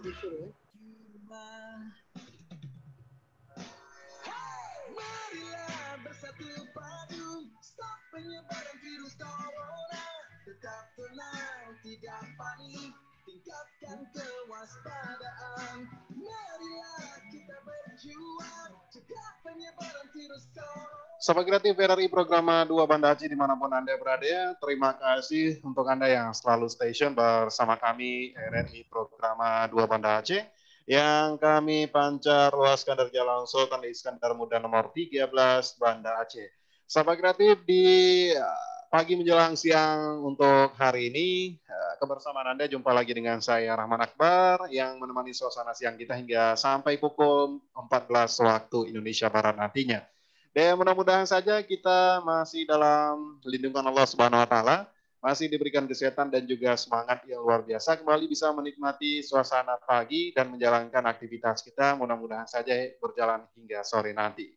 Marilah bersatu padu, stop penyebaran virus corona. Tetap tenang, tidak panik, tingkatkan kewaspadaan. Marilah kita berjuang, cegah penyebaran virus corona. Sobat Kreatif RRI Programa 2 Banda Aceh dimanapun Anda berada, terima kasih untuk Anda yang selalu station bersama kami RRI Programa 2 Banda Aceh yang kami pancar luaskan dari Jalan Sultan Iskandar Muda nomor 13 Banda Aceh. Sahabat Kreatif, di pagi menjelang siang untuk hari ini, kebersamaan Anda jumpa lagi dengan saya Rahman Akbar yang menemani suasana siang kita hingga sampai pukul 14 waktu Indonesia Barat nantinya. Dan mudah-mudahan saja kita masih dalam lindungan Allah Subhanahu wa taala, masih diberikan kesehatan dan juga semangat yang luar biasa, kembali bisa menikmati suasana pagi dan menjalankan aktivitas kita, mudah-mudahan saja berjalan hingga sore nanti.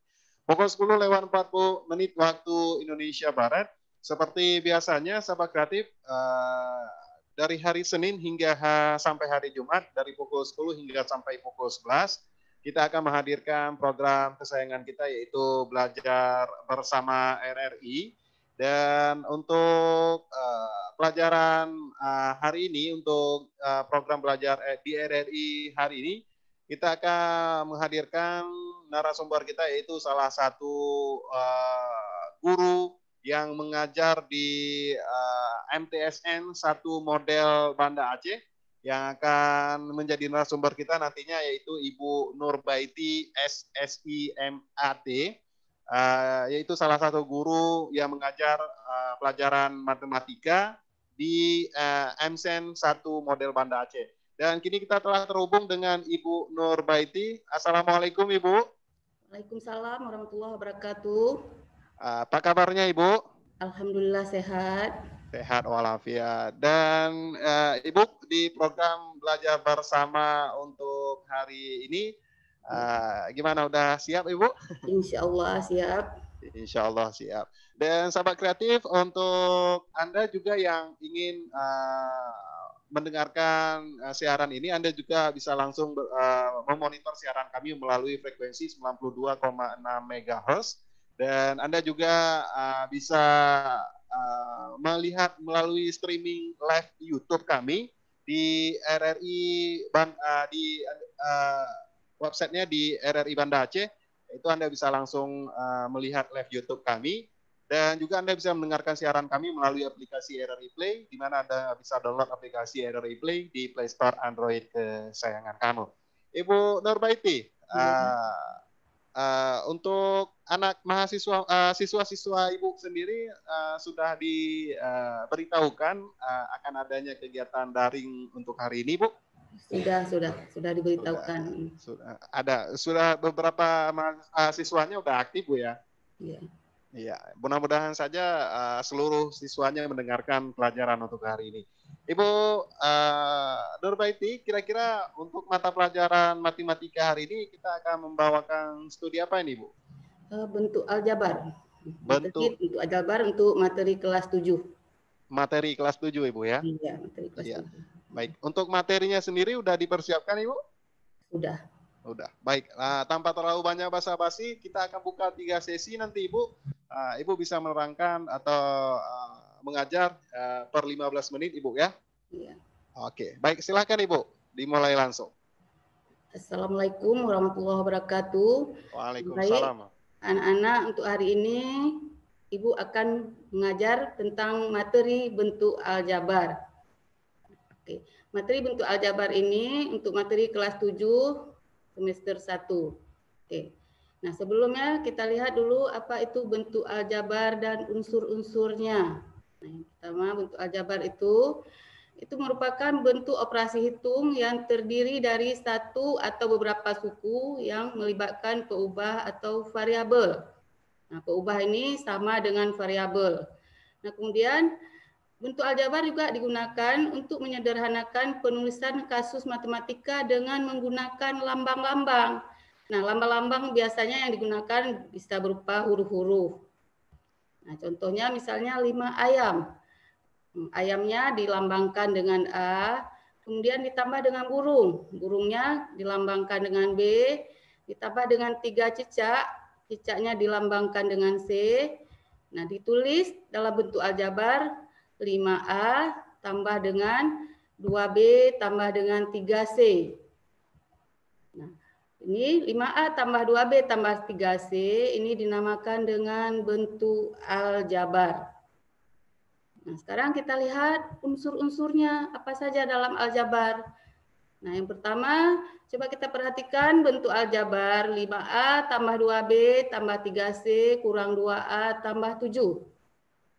Pukul 10 lewat 40 menit waktu Indonesia Barat, seperti biasanya sahabat kreatif, dari hari Senin hingga sampai hari Jumat, dari pukul 10 hingga sampai pukul 11, kita akan menghadirkan program kesayangan kita yaitu Belajar Bersama RRI. Dan untuk pelajaran hari ini, untuk program belajar di RRI hari ini, kita akan menghadirkan narasumber kita yaitu salah satu guru yang mengajar di MTSN 1 model Banda Aceh, yang akan menjadi narasumber kita nantinya yaitu Ibu Nurbaiti SSIMAT, yaitu salah satu guru yang mengajar pelajaran matematika di MSN 1 model Banda Aceh. Dan kini kita telah terhubung dengan Ibu Nurbaiti. Assalamualaikum Ibu. Waalaikumsalam warahmatullahi wabarakatuh. Apa kabarnya Ibu? Alhamdulillah sehat. Sehat walafiat. Dan Ibu di program Belajar Bersama untuk hari ini, gimana, udah siap Ibu? Insya Allah siap. Insya Allah siap. Dan sahabat kreatif, untuk Anda juga yang ingin mendengarkan siaran ini, Anda juga bisa langsung memonitor siaran kami melalui frekuensi 92,6 MHz. Dan Anda juga bisa melihat melalui streaming live YouTube kami di RRI di websitenya di RRI Banda Aceh. Itu Anda bisa langsung melihat live YouTube kami, dan juga Anda bisa mendengarkan siaran kami melalui aplikasi RRI Play, di mana Anda bisa download aplikasi RRI Play di Play Store Android kesayangan kamu. Ibu Nurbaiti, untuk anak mahasiswa, siswa-siswa Ibu sendiri sudah diberitahukan akan adanya kegiatan daring untuk hari ini, Bu? Sudah diberitahukan. Sudah beberapa siswanya udah aktif, Bu, ya? Iya. Iya, mudah-mudahan saja seluruh siswanya mendengarkan pelajaran untuk hari ini. Ibu Nurbaiti, kira-kira untuk mata pelajaran matematika hari ini kita akan membawakan studi apa ini, Bu? Bentuk aljabar. Bentuk aljabar untuk materi kelas 7. Materi kelas 7, Ibu, ya? Iya, materi kelas 7. Baik, untuk materinya sendiri udah dipersiapkan, Ibu? Sudah. Baik. Tanpa terlalu banyak basa-basi, kita akan buka 3 sesi nanti, Ibu. Ibu bisa menerangkan atau mengajar per 15 menit, Ibu, ya? Iya. Oke, baik, silakan Ibu, dimulai langsung. Assalamualaikum warahmatullahi wabarakatuh. Waalaikumsalam. Baik, anak-anak, untuk hari ini Ibu akan mengajar tentang materi bentuk aljabar. Oke, materi bentuk aljabar ini untuk materi kelas 7 semester 1. Oke. Nah, sebelumnya kita lihat dulu apa itu bentuk aljabar dan unsur-unsurnya. Nah, yang pertama, bentuk aljabar itu merupakan bentuk operasi hitung yang terdiri dari satu atau beberapa suku yang melibatkan peubah atau variabel. Nah, peubah ini sama dengan variabel. Nah, kemudian bentuk aljabar juga digunakan untuk menyederhanakan penulisan kasus matematika dengan menggunakan lambang-lambang. Nah, lambang-lambang biasanya yang digunakan bisa berupa huruf-huruf. Nah, contohnya misalnya 5 ayam. Ayamnya dilambangkan dengan A, kemudian ditambah dengan burung. Burungnya dilambangkan dengan B, ditambah dengan 3 cicak, cicaknya dilambangkan dengan C. Nah, ditulis dalam bentuk aljabar 5A tambah dengan 2B tambah dengan 3C. Nah, ini 5A tambah 2B tambah 3C, ini dinamakan dengan bentuk aljabar. Nah, sekarang kita lihat unsur-unsurnya apa saja dalam aljabar. Nah, yang pertama, coba kita perhatikan bentuk aljabar 5A tambah 2B tambah 3C kurang 2A tambah 7.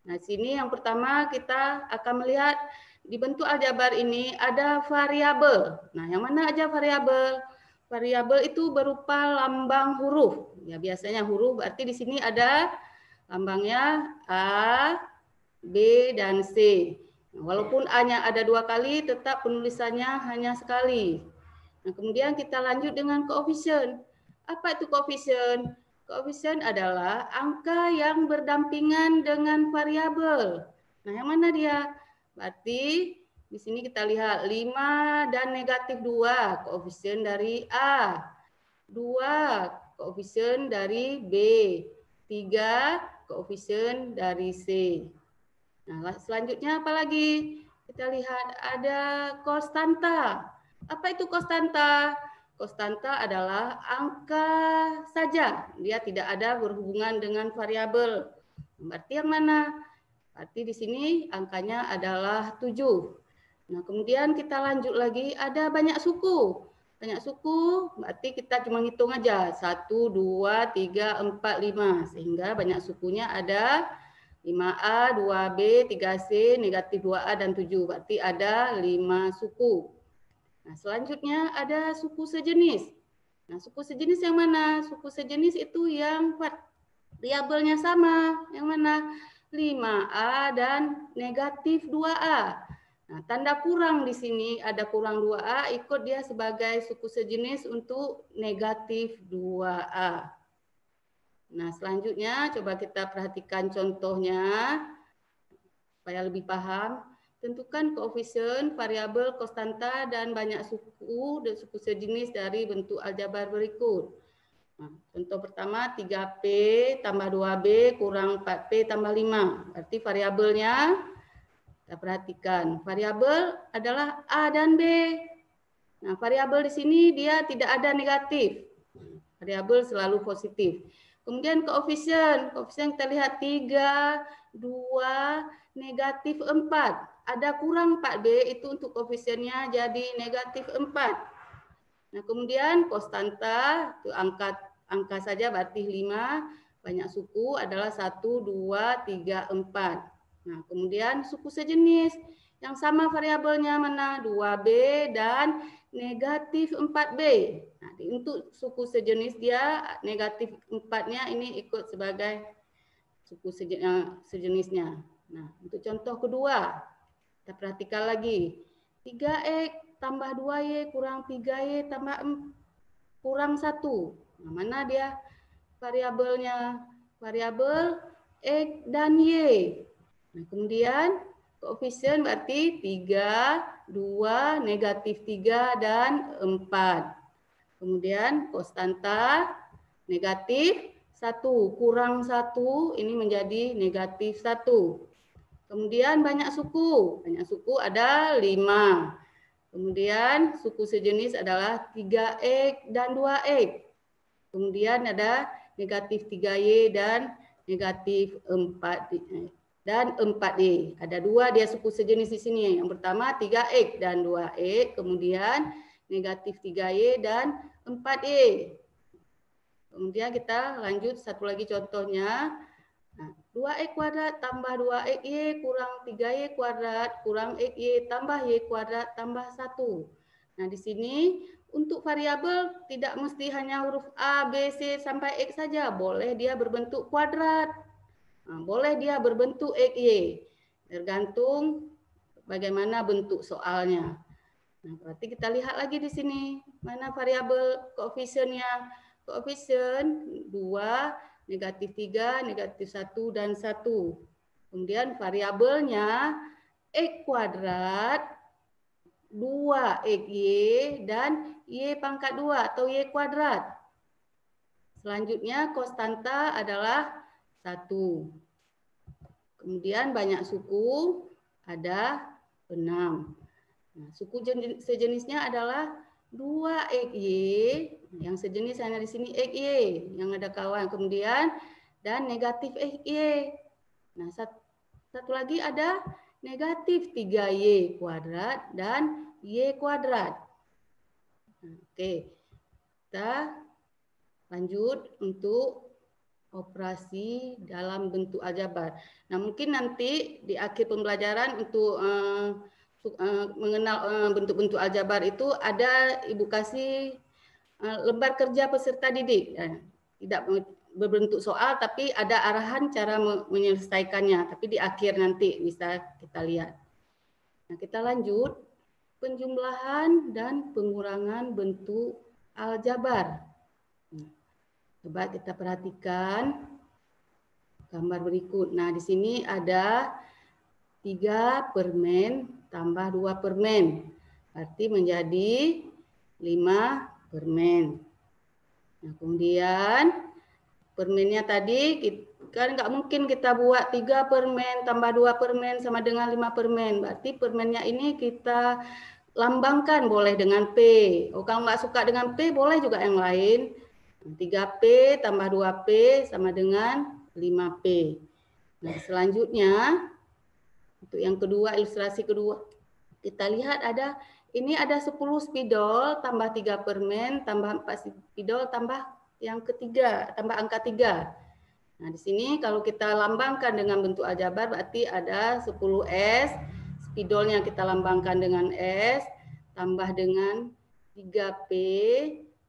Nah, sini yang pertama kita akan melihat di bentuk aljabar ini ada variabel. Nah, yang mana aja variabel? Variabel itu berupa lambang huruf. Ya, biasanya huruf berarti di sini ada lambangnya A, B, dan C. Nah, walaupun A-nya ada 2 kali, tetap penulisannya hanya sekali. Nah, kemudian kita lanjut dengan koefisien. Apa itu koefisien? Koefisien adalah angka yang berdampingan dengan variabel. Nah, yang mana dia? Berarti di sini kita lihat 5 dan negatif 2, koefisien dari A. 2, koefisien dari B. 3, koefisien dari C. Nah, selanjutnya apa lagi? Kita lihat ada konstanta. Apa itu konstanta? Konstanta adalah angka saja. Dia tidak ada berhubungan dengan variabel. Berarti yang mana? Berarti di sini angkanya adalah 7. Nah, kemudian kita lanjut lagi, ada banyak suku. Banyak suku berarti kita cuma hitung aja. 1, 2, 3, 4, 5. Sehingga banyak sukunya ada 5A, 2B, 3C, negatif 2A, dan 7. Berarti ada 5 suku. Nah, selanjutnya ada suku sejenis. Nah, suku sejenis yang mana? Suku sejenis itu yang variabelnya sama. Yang mana? 5A dan negatif 2A. Nah, tanda kurang di sini ada kurang 2A, ikut dia sebagai suku sejenis untuk negatif 2A. Nah, selanjutnya coba kita perhatikan contohnya supaya lebih paham. Tentukan koefisien, variabel, konstanta, dan banyak suku dan suku sejenis dari bentuk aljabar berikut. Nah, contoh pertama 3P tambah 2B kurang 4P tambah 5. Berarti variabelnya kita perhatikan. Variabel adalah A dan B. Nah, variabel di sini dia tidak ada negatif. Variabel selalu positif. Kemudian koefisien kita lihat 3, 2, negatif 4. Ada kurang 4B, itu untuk koefisiennya jadi negatif 4. Nah, kemudian konstanta, itu angka saja berarti 5, banyak suku adalah 1, 2, 3, 4. Nah, kemudian suku sejenis, yang sama variabelnya mana? 2B dan negatif 4B. Nah, untuk suku sejenis dia negatif 4-nya ini ikut sebagai suku sejenisnya. Nah, untuk contoh kedua, kita perhatikan lagi. 3X tambah 2Y kurang 3Y tambah kurang 1. Nah, mana dia variabelnya? Variabel X dan Y. Nah, kemudian koefisien berarti 3, 2, negatif 3, dan 4. Kemudian konstanta negatif 1, kurang 1, ini menjadi negatif 1. Kemudian banyak suku ada 5. Kemudian suku sejenis adalah 3X dan 2X. Kemudian ada negatif 3Y dan negatif 4 dan 4Y. Ada 2 dia suku sejenis di sini. Yang pertama 3X dan 2X, kemudian negatif 3Y dan 4Y. Kemudian kita lanjut satu lagi contohnya. Nah, 2X kuadrat tambah 2XY kurang 3Y kuadrat kurang XY tambah Y kuadrat tambah 1. Nah, di sini untuk variabel tidak mesti hanya huruf A, B, C sampai X saja. Boleh dia berbentuk kuadrat. Nah, boleh dia berbentuk XY. Tergantung bagaimana bentuk soalnya. Nah, berarti kita lihat lagi di sini. Mana variabel koefisiennya? Koefisien 2, negatif 3, negatif 1, dan 1. Kemudian variabelnya X kuadrat 2XY dan Y pangkat 2 atau Y kuadrat. Selanjutnya konstanta adalah 1. Kemudian banyak suku ada 6. Nah, suku sejenisnya adalah 2XY, yang sejenis hanya di sini XY, yang ada kawan. Kemudian dan negatif XY. Nah, satu lagi ada negatif 3Y kuadrat dan Y kuadrat. Oke, kita lanjut untuk operasi dalam bentuk aljabar. Nah, mungkin nanti di akhir pembelajaran untuk mengenal bentuk-bentuk aljabar itu ada Ibu kasih lembar kerja peserta didik. Tidak berbentuk soal, tapi ada arahan cara menyelesaikannya. Tapi di akhir nanti bisa kita lihat. Nah, kita lanjut penjumlahan dan pengurangan bentuk aljabar. Coba kita perhatikan gambar berikut. Nah, di sini ada 3 permen tambah 2 permen. Berarti menjadi 5 permen. Nah, kemudian permennya tadi kan nggak mungkin kita buat 3 permen tambah 2 permen sama dengan 5 permen. Berarti permennya ini kita lambangkan boleh dengan P. Oh, kalau nggak suka dengan P boleh juga yang lain. 3P tambah 2P sama dengan 5P. Nah, selanjutnya untuk yang kedua, ilustrasi kedua, kita lihat ini ada 10 spidol tambah 3 permen tambah 4 spidol tambah yang ketiga, tambah angka 3. Nah, di sini kalau kita lambangkan dengan bentuk aljabar berarti ada 10S, spidolnya kita lambangkan dengan S, tambah dengan 3P,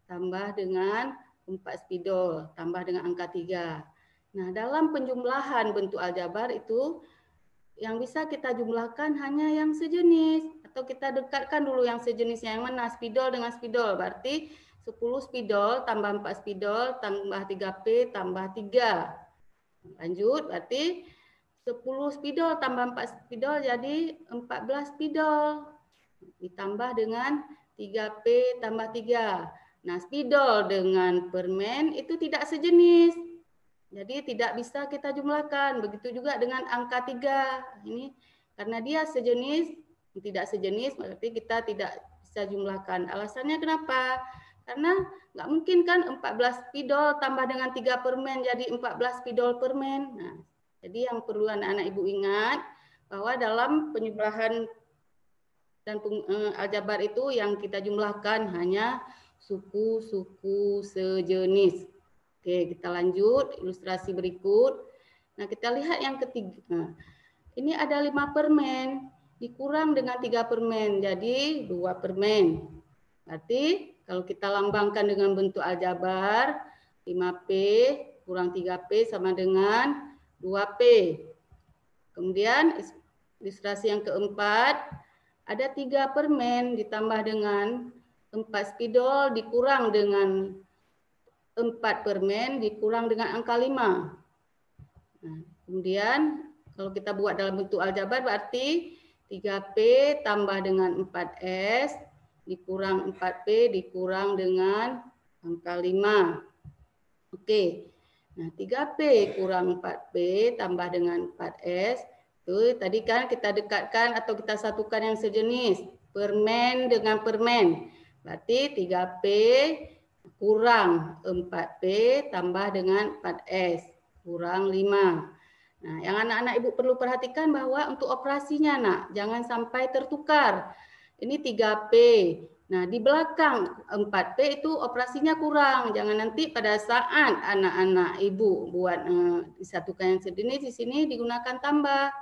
tambah dengan 4 spidol, tambah dengan angka 3. Nah, dalam penjumlahan bentuk aljabar itu yang bisa kita jumlahkan hanya yang sejenis, atau kita dekatkan dulu yang sejenisnya, yang mana spidol dengan spidol. Berarti 10 spidol tambah 4 spidol tambah 3P tambah 3. Lanjut, berarti 10 spidol tambah 4 spidol jadi 14 spidol. Ditambah dengan 3P tambah 3. Nah, spidol dengan permen itu tidak sejenis. Jadi tidak bisa kita jumlahkan. Begitu juga dengan angka 3. Ini karena dia sejenis, tidak sejenis berarti kita tidak bisa jumlahkan. Alasannya kenapa? Karena nggak mungkin kan 14 spidol tambah dengan 3 permen jadi 14 spidol permen. Nah, jadi yang perlu anak-anak Ibu ingat bahwa dalam penjumlahan dan aljabar itu yang kita jumlahkan hanya suku-suku sejenis. Oke, kita lanjut ilustrasi berikut. Nah, kita lihat yang ketiga. Nah, ini ada 5 permen dikurang dengan 3 permen jadi 2 permen. Berarti kalau kita lambangkan dengan bentuk aljabar 5P kurang 3P sama dengan 2P. Kemudian ilustrasi yang keempat ada 3 permen ditambah dengan 4 spidol dikurang dengan 4 permen dikurang dengan angka 5. Nah, kemudian kalau kita buat dalam bentuk aljabar berarti 3P tambah dengan 4S dikurang 4P dikurang dengan angka 5. Oke. Nah, 3P kurang 4P tambah dengan 4S itu tadi kan kita dekatkan atau kita satukan yang sejenis, permen dengan permen. Berarti 3P kurang 4P tambah dengan 4S kurang 5. Nah, yang anak-anak Ibu perlu perhatikan bahwa untuk operasinya, nak, jangan sampai tertukar. Ini 3P. Nah, di belakang 4P itu operasinya kurang. Jangan nanti pada saat anak-anak Ibu buat disatukan yang sejenis, di sini digunakan tambah.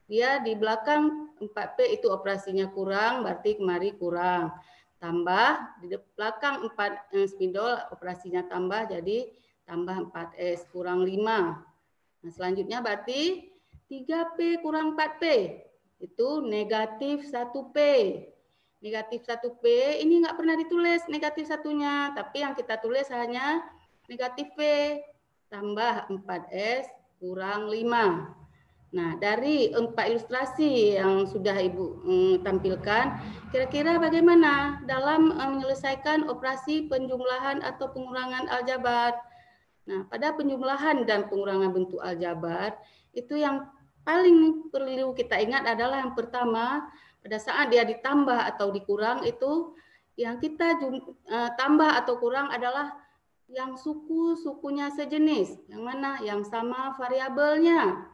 Dia di belakang 4P itu operasinya kurang, berarti kemari kurang. Tambah di belakang 4 spidol operasinya tambah jadi tambah 4S kurang 5. Nah, selanjutnya berarti 3P kurang 4P itu negatif 1P. Negatif 1P ini nggak pernah ditulis negatif satunya, tapi yang kita tulis hanya negatif P tambah 4S kurang 5. Nah, dari 4 ilustrasi yang sudah Ibu tampilkan, kira-kira bagaimana dalam menyelesaikan operasi penjumlahan atau pengurangan aljabar? Nah, pada penjumlahan dan pengurangan bentuk aljabar, itu yang paling perlu kita ingat adalah yang pertama, pada saat dia ditambah atau dikurang itu, yang kita tambah atau kurang adalah yang sukunya sejenis, yang mana yang sama variabelnya.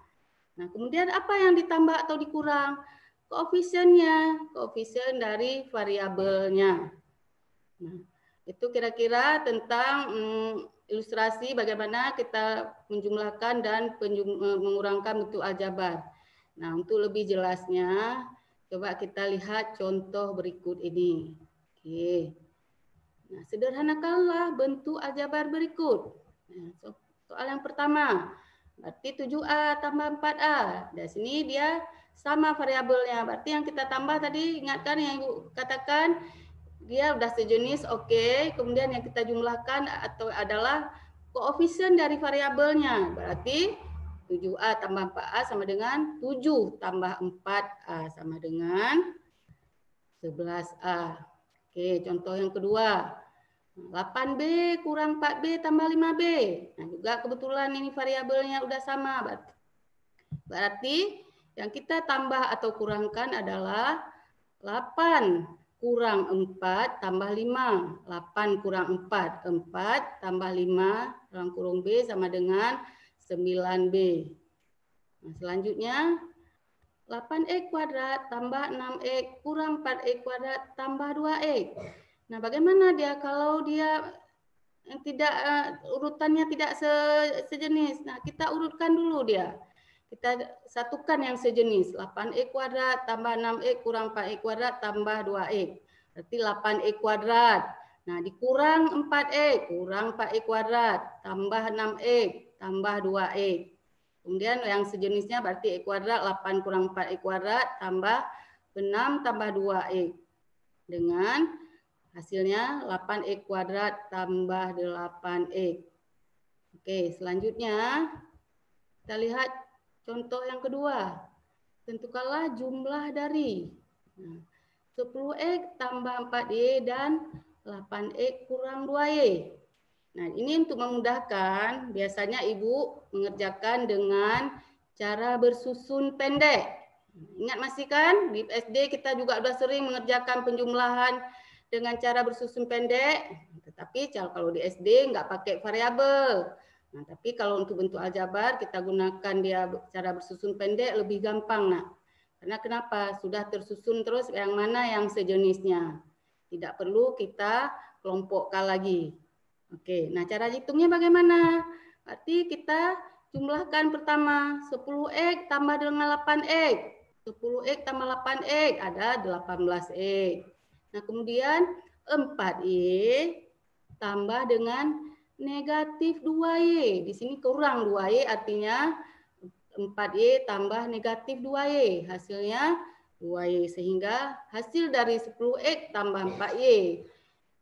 Nah, kemudian apa yang ditambah atau dikurang? Koefisiennya, koefisien dari variabelnya. Nah, itu kira-kira tentang ilustrasi bagaimana kita menjumlahkan dan mengurangkan bentuk aljabar. Nah, untuk lebih jelasnya, coba kita lihat contoh berikut ini. Oke. Nah, sederhanakanlah bentuk aljabar berikut. Nah, soal yang pertama, berarti 7A tambah 4A. Dari sini dia sama variabelnya. Berarti yang kita tambah tadi, ingatkan yang Ibu katakan, dia udah sejenis, oke. Kemudian yang kita jumlahkan atau adalah koefisien dari variabelnya. Berarti 7A tambah 4A sama dengan 7 tambah 4A sama dengan 11A. Oke, contoh yang kedua. 8B kurang 4B tambah 5B. Nah, juga kebetulan ini variabelnya udah sama. Berarti yang kita tambah atau kurangkan adalah 8 kurang 4 tambah 5. 8 kurang 4, 4 tambah 5 dalam kurung B sama dengan 9B. Nah, selanjutnya 8X kuadrat tambah 6X kurang 4X kuadrat tambah 2X. Nah, bagaimana dia kalau dia tidak urutannya tidak sejenis? Nah, kita urutkan dulu dia. Kita satukan yang sejenis. 8X kuadrat tambah 6X kurang 4X kuadrat tambah 2X. Berarti 8X kuadrat. Nah, dikurang 4X kurang 4X kuadrat tambah 6X tambah 2X. Kemudian yang sejenisnya berarti X kuadrat 8 kurang 4X kuadrat tambah 6 tambah 2X. Dengan hasilnya 8X kuadrat tambah 8X. Oke, selanjutnya kita lihat contoh yang kedua. Tentukanlah jumlah dari 10X tambah 4Y dan 8X kurang 2Y. Nah, ini untuk memudahkan, biasanya Ibu mengerjakan dengan cara bersusun pendek. Ingat masih kan? Di SD kita juga sudah sering mengerjakan penjumlahan dengan cara bersusun pendek. Tetapi kalau di SD nggak pakai variabel. Nah, tapi kalau untuk bentuk aljabar kita gunakan dia cara bersusun pendek lebih gampang, nak. Karena kenapa? Sudah tersusun terus yang mana yang sejenisnya. Tidak perlu kita kelompokkan lagi. Oke, nah cara hitungnya bagaimana? Berarti kita jumlahkan pertama 10X tambah dengan 8X. 10X tambah 8X ada 18X. Nah, kemudian 4Y tambah dengan negatif 2Y. Di sini kurang 2Y artinya 4Y tambah negatif 2Y. Hasilnya 2Y. Sehingga hasil dari 10X tambah 4Y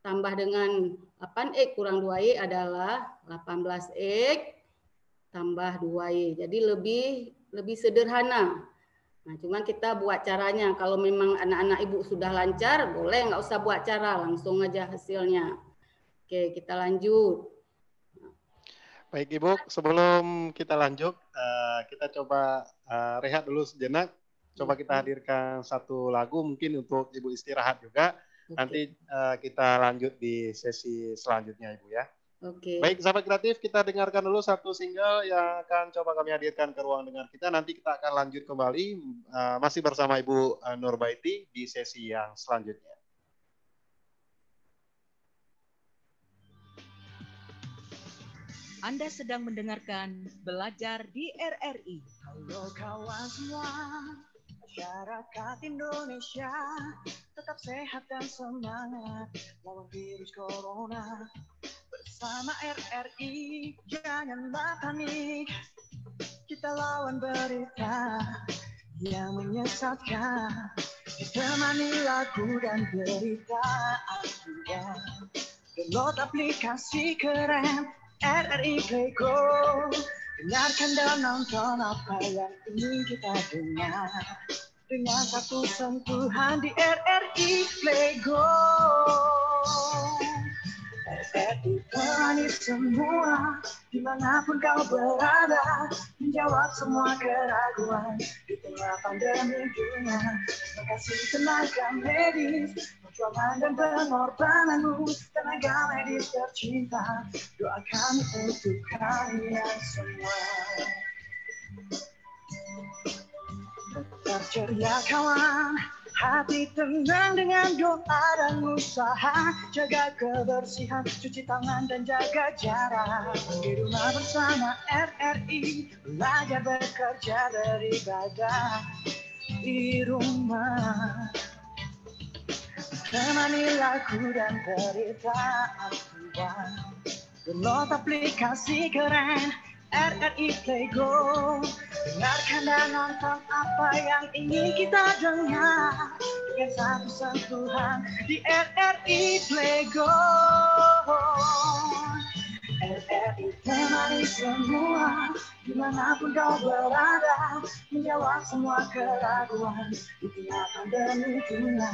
tambah dengan 8X kurang 2Y adalah 18X tambah 2Y. Jadi lebih sederhana. Nah, cuman kita buat caranya. Kalau memang anak-anak Ibu sudah lancar, boleh nggak usah buat cara, langsung aja hasilnya. Oke, kita lanjut. Baik Ibu, sebelum kita lanjut, kita coba rehat dulu sejenak. Coba kita hadirkan satu lagu mungkin untuk Ibu istirahat juga. Nanti kita lanjut di sesi selanjutnya Ibu ya. Oke. Baik sahabat kreatif, kita dengarkan dulu satu single yang akan coba kami hadirkan ke ruang dengar kita. Nanti kita akan lanjut kembali masih bersama Ibu Nurbaiti di sesi yang selanjutnya. Anda sedang mendengarkan Belajar di RRI. Halo kawan semua, masyarakat Indonesia, tetap sehat dan semangat lawan virus corona. Bersama RRI, janganlah panik. Kita lawan berita yang menyesatkan. Ditemani lagu dan berita acuan. Download aplikasi keren RRI Play Go. Dengarkan dan nonton apa yang ingin kita dengar. Dengan satu sentuhan di RRI Play Go. RRI temani semua, dimanapun kau berada, menjawab semua keraguan di tengah pandemi dunia. Makasih tenaga medis, perjuangan dan pengorbananmu, tenaga medis tercinta, doakan untuk kalian semua. Tetap ceria kawan, hati tenang dengan doa dan usaha. Jaga kebersihan, cuci tangan dan jaga jarak. Di rumah bersama RRI, belajar bekerja beribadah di rumah. Temani lagu dan berita aktual, download aplikasi keren RRI Play Go. Dengarkan dan nonton apa yang ingin kita dengar dengan satu sentuhan di RRI Play Go. RRI temani semua, dimanapun kau berada, menjawab semua keraguan di tengah pandemi dunia.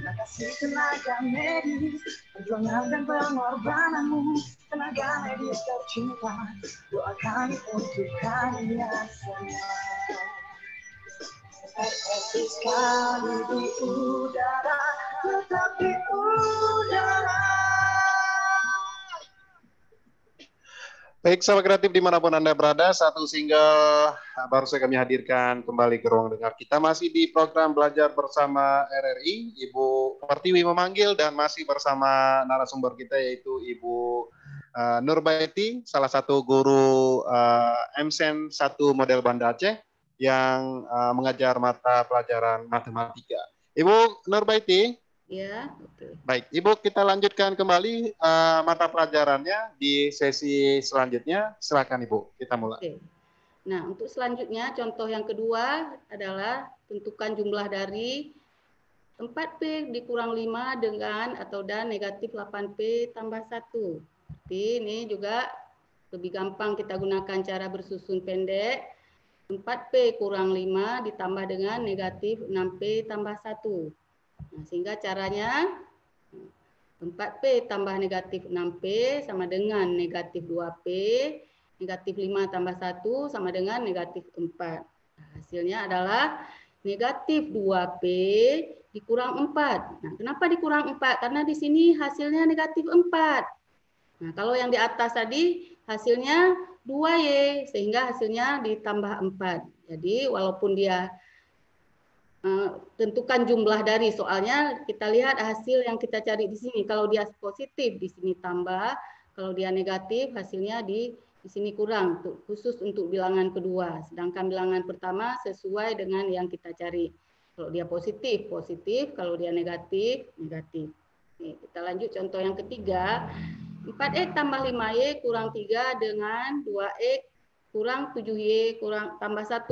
Makasih tenaga medis, perjuangan dan pengorbananmu, tenaga medis tercinta, doakan untuk kalian semua. RRI sekali di udara, tetap di udara. Baik, sahabat kreatif dimanapun Anda berada, satu single baru saja kami hadirkan kembali ke ruang dengar kita. Masih di program Belajar Bersama RRI, Ibu Pertiwi memanggil dan masih bersama narasumber kita yaitu Ibu Nurbaiti, salah satu guru MSen 1 model Banda Aceh yang mengajar mata pelajaran matematika. Ibu Nurbaiti. Ya, betul. Baik, Ibu, kita lanjutkan kembali mata pelajarannya di sesi selanjutnya. Silakan Ibu, kita mulai. Oke. Nah, untuk selanjutnya contoh yang kedua adalah tentukan jumlah dari 4P dikurang 5 dengan atau dan negatif 8P tambah 1. Jadi ini juga lebih gampang kita gunakan cara bersusun pendek. 4P kurang 5 ditambah dengan negatif 6P tambah 1. Nah, sehingga caranya 4P tambah negatif 6P sama dengan negatif 2P, negatif 5 tambah 1 sama dengan negatif 4. Nah, hasilnya adalah negatif 2P dikurang 4. Nah, kenapa dikurang 4? Karena di sini hasilnya negatif 4. Nah, kalau yang di atas tadi hasilnya 2Y, sehingga hasilnya ditambah 4. Jadi walaupun dia tentukan jumlah dari, soalnya kita lihat hasil yang kita cari di sini. Kalau dia positif di sini tambah, kalau dia negatif hasilnya di sini kurang, khusus untuk bilangan kedua. Sedangkan bilangan pertama sesuai dengan yang kita cari. Kalau dia positif, positif. Kalau dia negatif, negatif. Nih, kita lanjut contoh yang ketiga. 4X tambah 5Y kurang 3 dengan 2X kurang 7Y kurang tambah 1.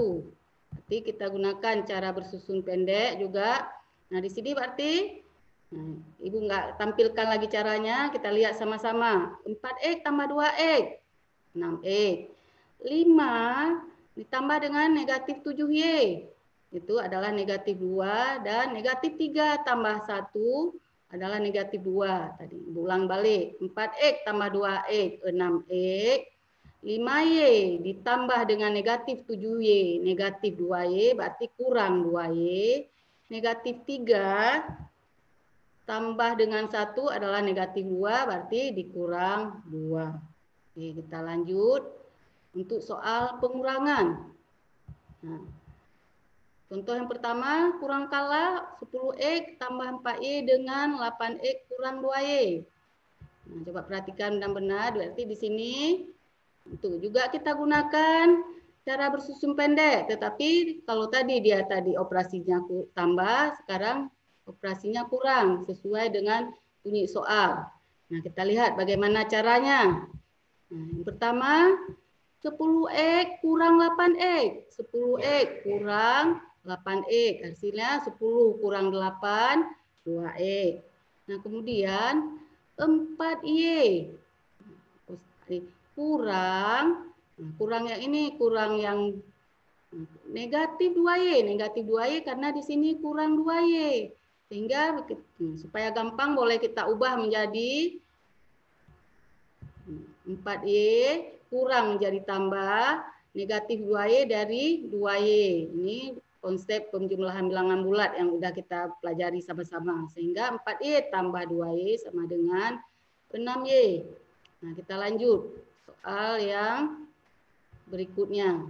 Berarti kita gunakan cara bersusun pendek juga. Nah, di sini berarti Ibu nggak tampilkan lagi caranya, kita lihat sama-sama. 4X tambah 2X, 6X. 5 ditambah dengan negatif 7Y. Itu adalah negatif 2 dan negatif 3 tambah 1 adalah negatif 2. Tadi Ibu ulang balik. 4X tambah 2X, 6X. 5Y ditambah dengan negatif 7Y, negatif 2Y, berarti kurang 2Y. Negatif 3 tambah dengan 1 adalah negatif 2, berarti dikurang 2. Oke, kita lanjut untuk soal pengurangan. Nah, contoh yang pertama, kurang kala 10X tambah 4Y dengan 8X kurang 2Y. Nah, coba perhatikan benar-benar, berarti di sini untuk juga kita gunakan cara bersusun pendek, tetapi kalau tadi dia operasinya tambah, sekarang operasinya kurang sesuai dengan bunyi soal. Nah, kita lihat bagaimana caranya. Nah, yang pertama 10X kurang 8X, 10X kurang 8X, hasilnya 10 kurang 8, 2X. Nah, kemudian 4Y kurang, kurang yang ini, kurang yang negatif 2Y. Negatif 2Y karena di sini kurang 2Y. Sehingga supaya gampang boleh kita ubah menjadi 4Y kurang menjadi tambah negatif 2Y dari 2Y. Ini konsep penjumlahan bilangan bulat yang udah kita pelajari sama-sama. Sehingga 4Y tambah 2Y sama dengan 6Y. Nah, kita lanjut. Soal yang berikutnya.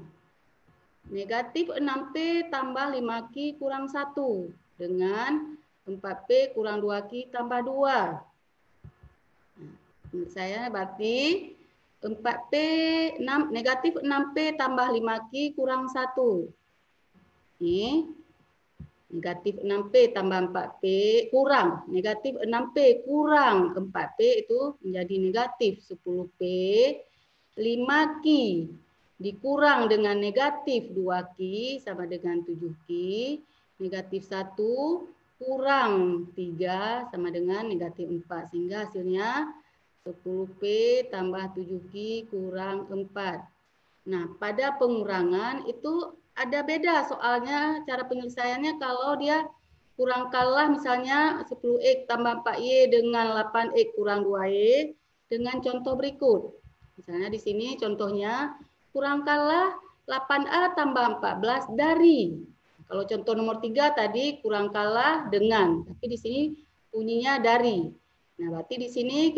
Negatif 6P tambah 5Q kurang 1 dengan 4P kurang 2Q tambah 2. Menurut saya berarti 4P, negatif 6P tambah 5Q kurang 1. Ini negatif 6P tambah 4P kurang. Negatif 6P kurang 4P itu menjadi negatif 10P 5Q dikurang dengan negatif 2Q sama dengan 7Q. Negatif 1 kurang 3 sama dengan negatif 4. Sehingga hasilnya 10P tambah 7Q kurang 4. Nah, pada pengurangan itu ada beda soalnya cara penyelesaiannya kalau dia kurang kalah misalnya 10X tambah 4Y dengan 8X kurang 2Y dengan contoh berikut. Misalnya di sini contohnya kurang kalah 8A tambah 14 dari. Kalau contoh nomor 3 tadi kurang kalah dengan, tapi di sini bunyinya dari. Nah, berarti di sini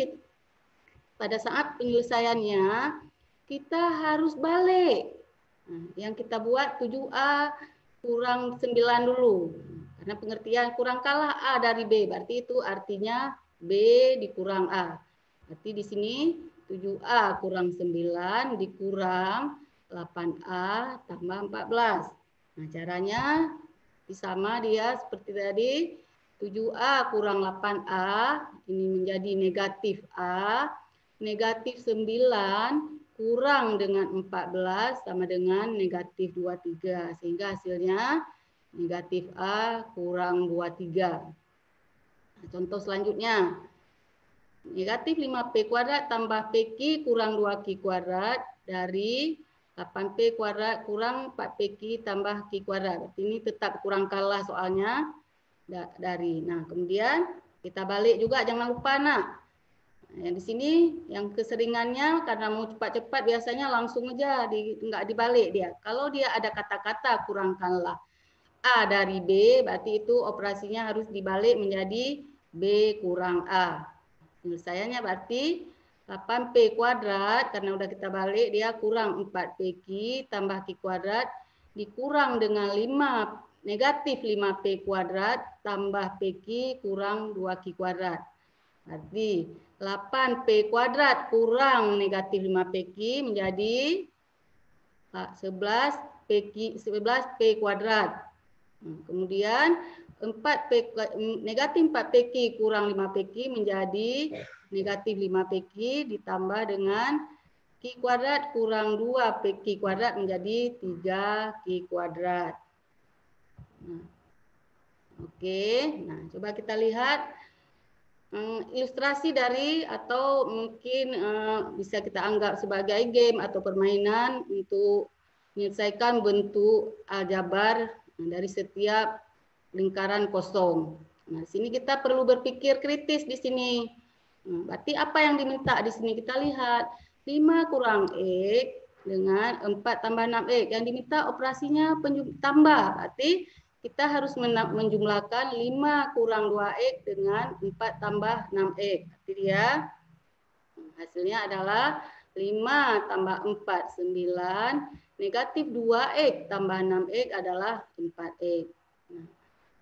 pada saat penyelesaiannya kita harus balik. Nah, yang kita buat 7A kurang 9 dulu. Karena pengertian kurang kalah A dari B, berarti itu artinya B dikurang A. Berarti di sini 7A kurang 9 dikurang 8A tambah 14. Nah, caranya sama dia seperti tadi. 7A kurang 8A, ini menjadi negatif A. Negatif 9 kurang dengan 14 sama dengan negatif 23. Sehingga hasilnya negatif A kurang 23. Nah, contoh selanjutnya. Negatif 5P kuadrat tambah PQ kurang 2Q kuadrat dari 8P kuadrat kurang 4PQ tambah Q kuadrat. Berarti ini tetap kurang kalah soalnya dari. Nah, kemudian kita balik juga, jangan lupa nak. Yang di sini yang keseringannya karena mau cepat-cepat biasanya langsung aja nggak dibalik dia. Kalau dia ada kata-kata kurangkanlah A dari B, berarti itu operasinya harus dibalik menjadi B kurang A. Penyelesaiannya berarti 8P kuadrat karena udah kita balik dia kurang 4PQ tambah Q kuadrat dikurang dengan 5 negatif 5P kuadrat tambah PQ kurang 2Q kuadrat. Berarti 8P kuadrat kurang negatif 5PQ menjadi 11P kuadrat. Kemudian negatif 4PQ kurang 5PQ menjadi negatif 5PQ ditambah dengan Q kuadrat kurang 2PQ kuadrat menjadi 3Q kuadrat. Nah, oke, nah coba kita lihat ilustrasi dari atau mungkin bisa kita anggap sebagai game atau permainan untuk menyelesaikan bentuk aljabar dari setiap lingkaran kosong. Nah, di sini kita perlu berpikir kritis di sini. Nah, berarti apa yang diminta di sini kita lihat 5 kurang X dengan 4 tambah 6X. Yang diminta operasinya tambah. Berarti kita harus menjumlahkan 5 kurang 2X dengan 4 tambah 6X. Berarti dia hasilnya adalah 5 tambah 4, 9. Negatif 2X tambah 6X adalah 4X. Nah,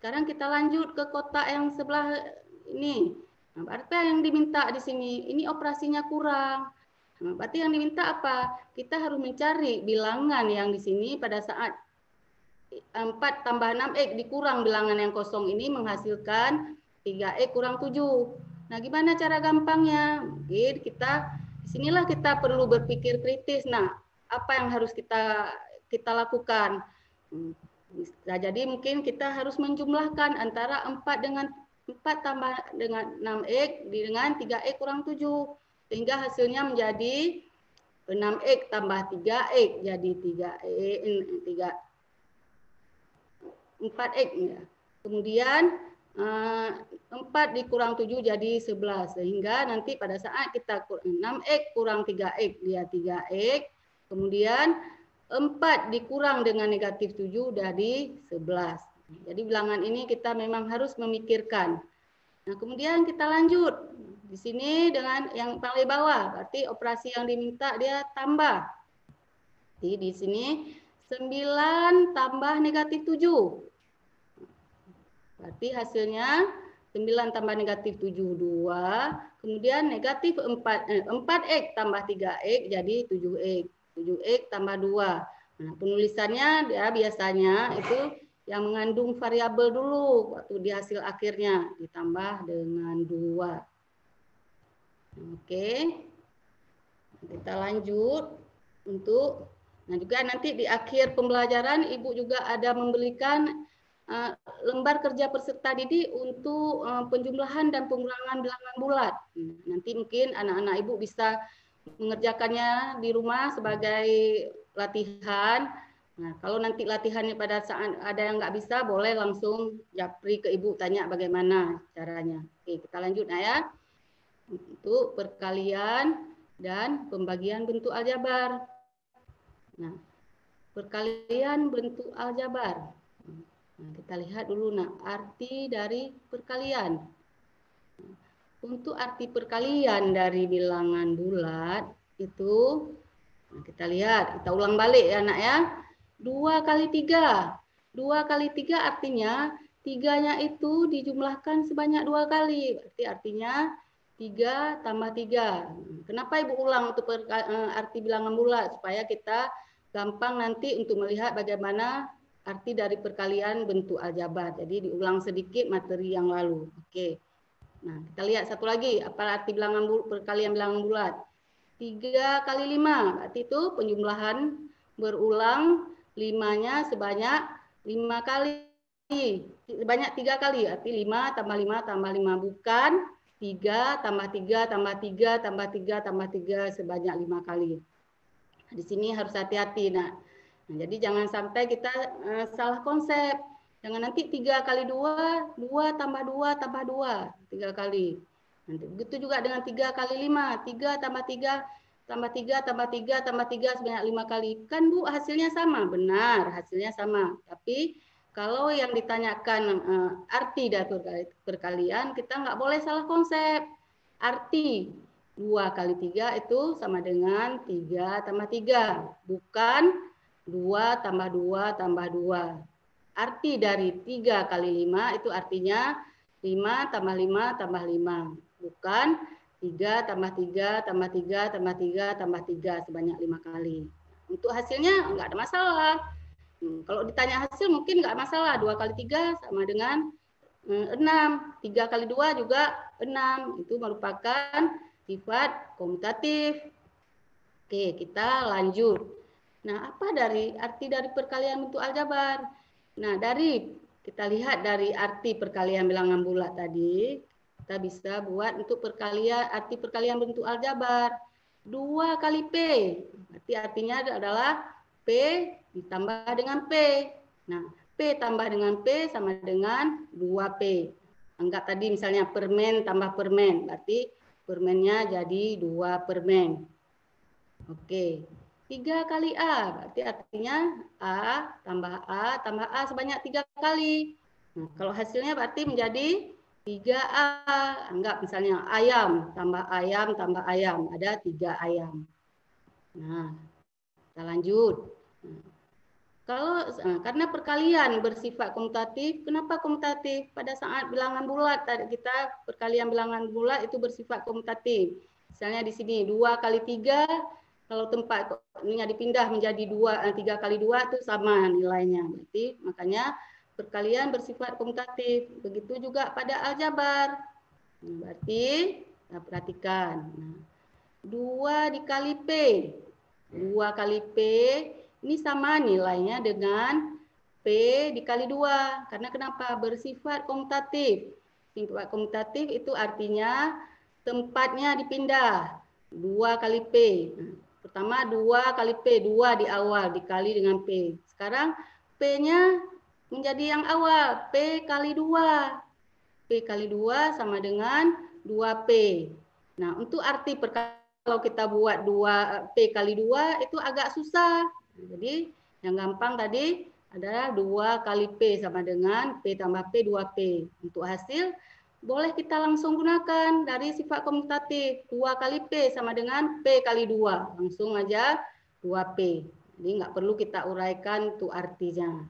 sekarang kita lanjut ke kotak yang sebelah ini. Nah, berarti yang diminta di sini, ini operasinya kurang. Nah, berarti yang diminta apa? Kita harus mencari bilangan yang di sini pada saat 4 tambah 6X dikurang bilangan yang kosong ini menghasilkan 3X kurang 7. Nah, gimana cara gampangnya? Mungkin disinilah kita perlu berpikir kritis. Nah, apa yang harus kita lakukan? Nah, jadi mungkin kita harus menjumlahkan antara 4 tambah dengan 6X dengan 3X kurang 7. Sehingga hasilnya menjadi 6X tambah 3X jadi 4X. Ya. Kemudian 4 dikurang 7 jadi 11. Sehingga nanti pada saat kita 6X kurang 3X dia 3X. Kemudian 4 dikurang dengan negatif 7 dari 11. Jadi bilangan ini kita memang harus memikirkan. Nah, kemudian kita lanjut. Di sini dengan yang paling bawah, berarti operasi yang diminta dia tambah. Jadi di sini 9 tambah negatif 7. Berarti hasilnya 9 tambah negatif 7, 2. Kemudian negatif 4X tambah 3X jadi 7X. 7X tambah 2. Nah, penulisannya ya biasanya itu yang mengandung variabel dulu waktu di hasil akhirnya ditambah dengan 2. Oke. Kita lanjut untuk juga nanti di akhir pembelajaran Ibu juga ada memberikan lembar kerja peserta didik untuk penjumlahan dan pengurangan bilangan bulat. Nanti mungkin anak-anak Ibu bisa mengerjakannya di rumah sebagai latihan. Nah, kalau nanti latihannya pada saat ada yang nggak bisa, boleh langsung japri ke Ibu tanya bagaimana caranya. Oke, kita lanjut ya. Untuk perkalian dan pembagian bentuk aljabar. Nah, perkalian bentuk aljabar. Nah, kita lihat dulu arti dari perkalian. Untuk arti perkalian dari bilangan bulat itu kita lihat, kita ulang balik ya, Nak ya. 2 kali 3. 2 kali 3 artinya 3-nya itu dijumlahkan sebanyak 2 kali. Berarti artinya 3 tambah 3. Kenapa Ibu ulang untuk arti bilangan bulat? Supaya kita gampang nanti untuk melihat bagaimana arti dari perkalian bentuk aljabar. Jadi diulang sedikit materi yang lalu. Oke. Nah, kita lihat satu lagi. Apa arti perkalian bilangan bulat? 3 kali 5. Berarti itu penjumlahan berulang 5-nya sebanyak 5 kali. Sebanyak 3 kali. Arti 5 tambah 5 tambah 5. Bukan 3 tambah 3 tambah 3 tambah 3 tambah 3 sebanyak 5 kali. Di sini harus hati-hati. Nah, jadi jangan sampai kita salah konsep. Jangan nanti 3 kali 2, 2 tambah 2 tambah 2. 3 kali. Nanti begitu juga dengan 3 kali 5. 3 tambah 3 tambah 3 tambah 3 tambah 3 sebanyak 5 kali. Kan Bu hasilnya sama? Benar, hasilnya sama. Tapi kalau yang ditanyakan arti dari perkalian, kita nggak boleh salah konsep. Arti 2 kali 3 itu sama dengan 3 tambah 3. Bukan 2 tambah 2 tambah 2. Arti dari 3 kali 5 itu artinya 5 tambah 5 tambah 5. Bukan 3 tambah 3 tambah 3 tambah 3 tambah 3 sebanyak 5 kali. Untuk hasilnya nggak ada masalah. Kalau ditanya hasil mungkin nggak masalah. 2 kali 3 sama dengan 6. 3 kali 2 juga 6. Itu merupakan sifat komutatif. Oke, kita lanjut. Nah, apa arti dari perkalian bentuk aljabar? Nah, kita lihat dari arti perkalian bilangan bulat tadi, kita bisa buat untuk arti perkalian bentuk aljabar. 2 kali P. Berarti artinya adalah P ditambah dengan P. Nah, P tambah dengan P sama dengan 2P. Anggap tadi misalnya permen tambah permen. Berarti permennya jadi 2 permen. Oke. 3 kali A. Berarti artinya A tambah A sebanyak 3 kali. Nah, kalau hasilnya berarti menjadi 3A. Anggap misalnya ayam tambah ayam. Ada 3 ayam. Nah, kita lanjut. Karena perkalian bersifat komutatif, kenapa komutatif? Pada saat bilangan bulat tadi kita perkalian bilangan bulat itu bersifat komutatif. Misalnya di sini 2 kali 3, kalau tempatnya dipindah menjadi 3 kali 2 itu sama nilainya. Berarti makanya perkalian bersifat komutatif. Begitu juga pada aljabar. Berarti perhatikan. 2 dikali P. 2 kali P ini sama nilainya dengan P dikali 2. Karena kenapa? Bersifat komutatif. Sifat komutatif itu artinya tempatnya dipindah. 2 kali P. Pertama 2 kali P, 2 di awal dikali dengan P. Sekarang P-nya menjadi yang awal, P kali 2. P kali 2 sama dengan 2P. Nah, untuk arti kalau kita buat 2P kali 2 itu agak susah. Jadi yang gampang tadi adalah 2 kali P sama dengan P tambah P 2P. Untuk hasil boleh kita langsung gunakan dari sifat komutatif. 2 kali P sama dengan P kali 2. Langsung aja 2P. Jadi nggak perlu kita uraikan untuk artinya.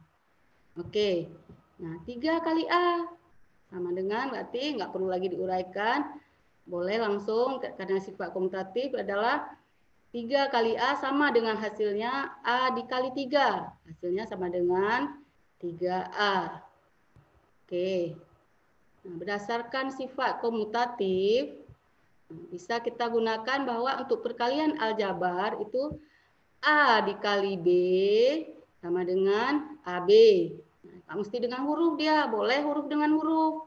Oke. Nah, 3 kali A sama dengan, berarti nggak perlu lagi diuraikan. Boleh langsung, karena sifat komutatif adalah 3 kali A sama dengan hasilnya A dikali 3. Hasilnya sama dengan 3A. Oke. Nah, berdasarkan sifat komutatif, bisa kita gunakan bahwa untuk perkalian aljabar itu A dikali B sama dengan AB. Nah, mesti dengan huruf dia, boleh huruf dengan huruf.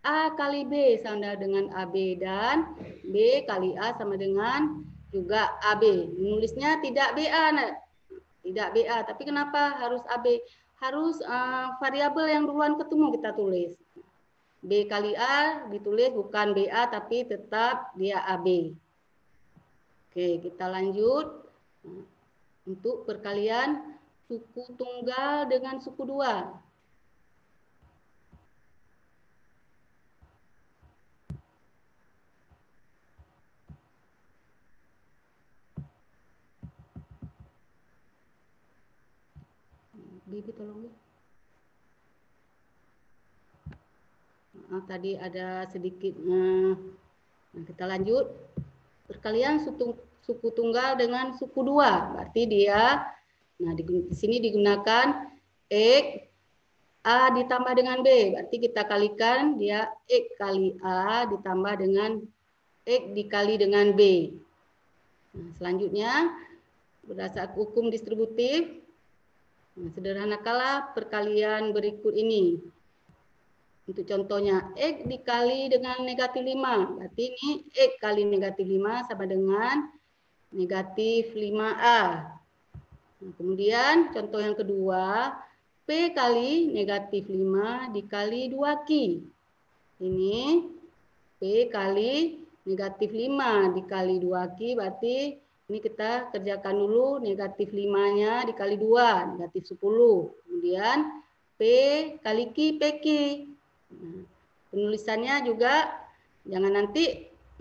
A kali B sama dengan AB dan B kali A sama dengan juga AB. Menulisnya tidak BA, tidak BA. Tapi kenapa harus AB? Harus variabel yang duluan ketemu kita tulis. B kali A ditulis bukan BA tapi tetap dia AB. Oke, kita lanjut. Untuk perkalian suku tunggal dengan suku 2. Bibi tolong. Tadi ada sedikit. Nah, kita lanjut. Perkalian suku tunggal dengan suku 2. Berarti dia, nah di sini digunakan X A ditambah dengan B. Berarti kita kalikan dia X kali A ditambah dengan X dikali dengan B. Nah, selanjutnya, berdasarkan hukum distributif, sederhanakanlah perkalian berikut ini. Untuk contohnya, X dikali dengan negatif 5. Berarti ini X kali negatif 5 sama dengan negatif 5A. Nah, kemudian contoh yang kedua, P kali negatif 5 dikali 2Q. Ini P kali negatif 5 dikali 2Q, berarti ini kita kerjakan dulu negatif 5-nya dikali 2, negatif 10. Kemudian P kali Q, PQ. Nah, penulisannya juga jangan nanti P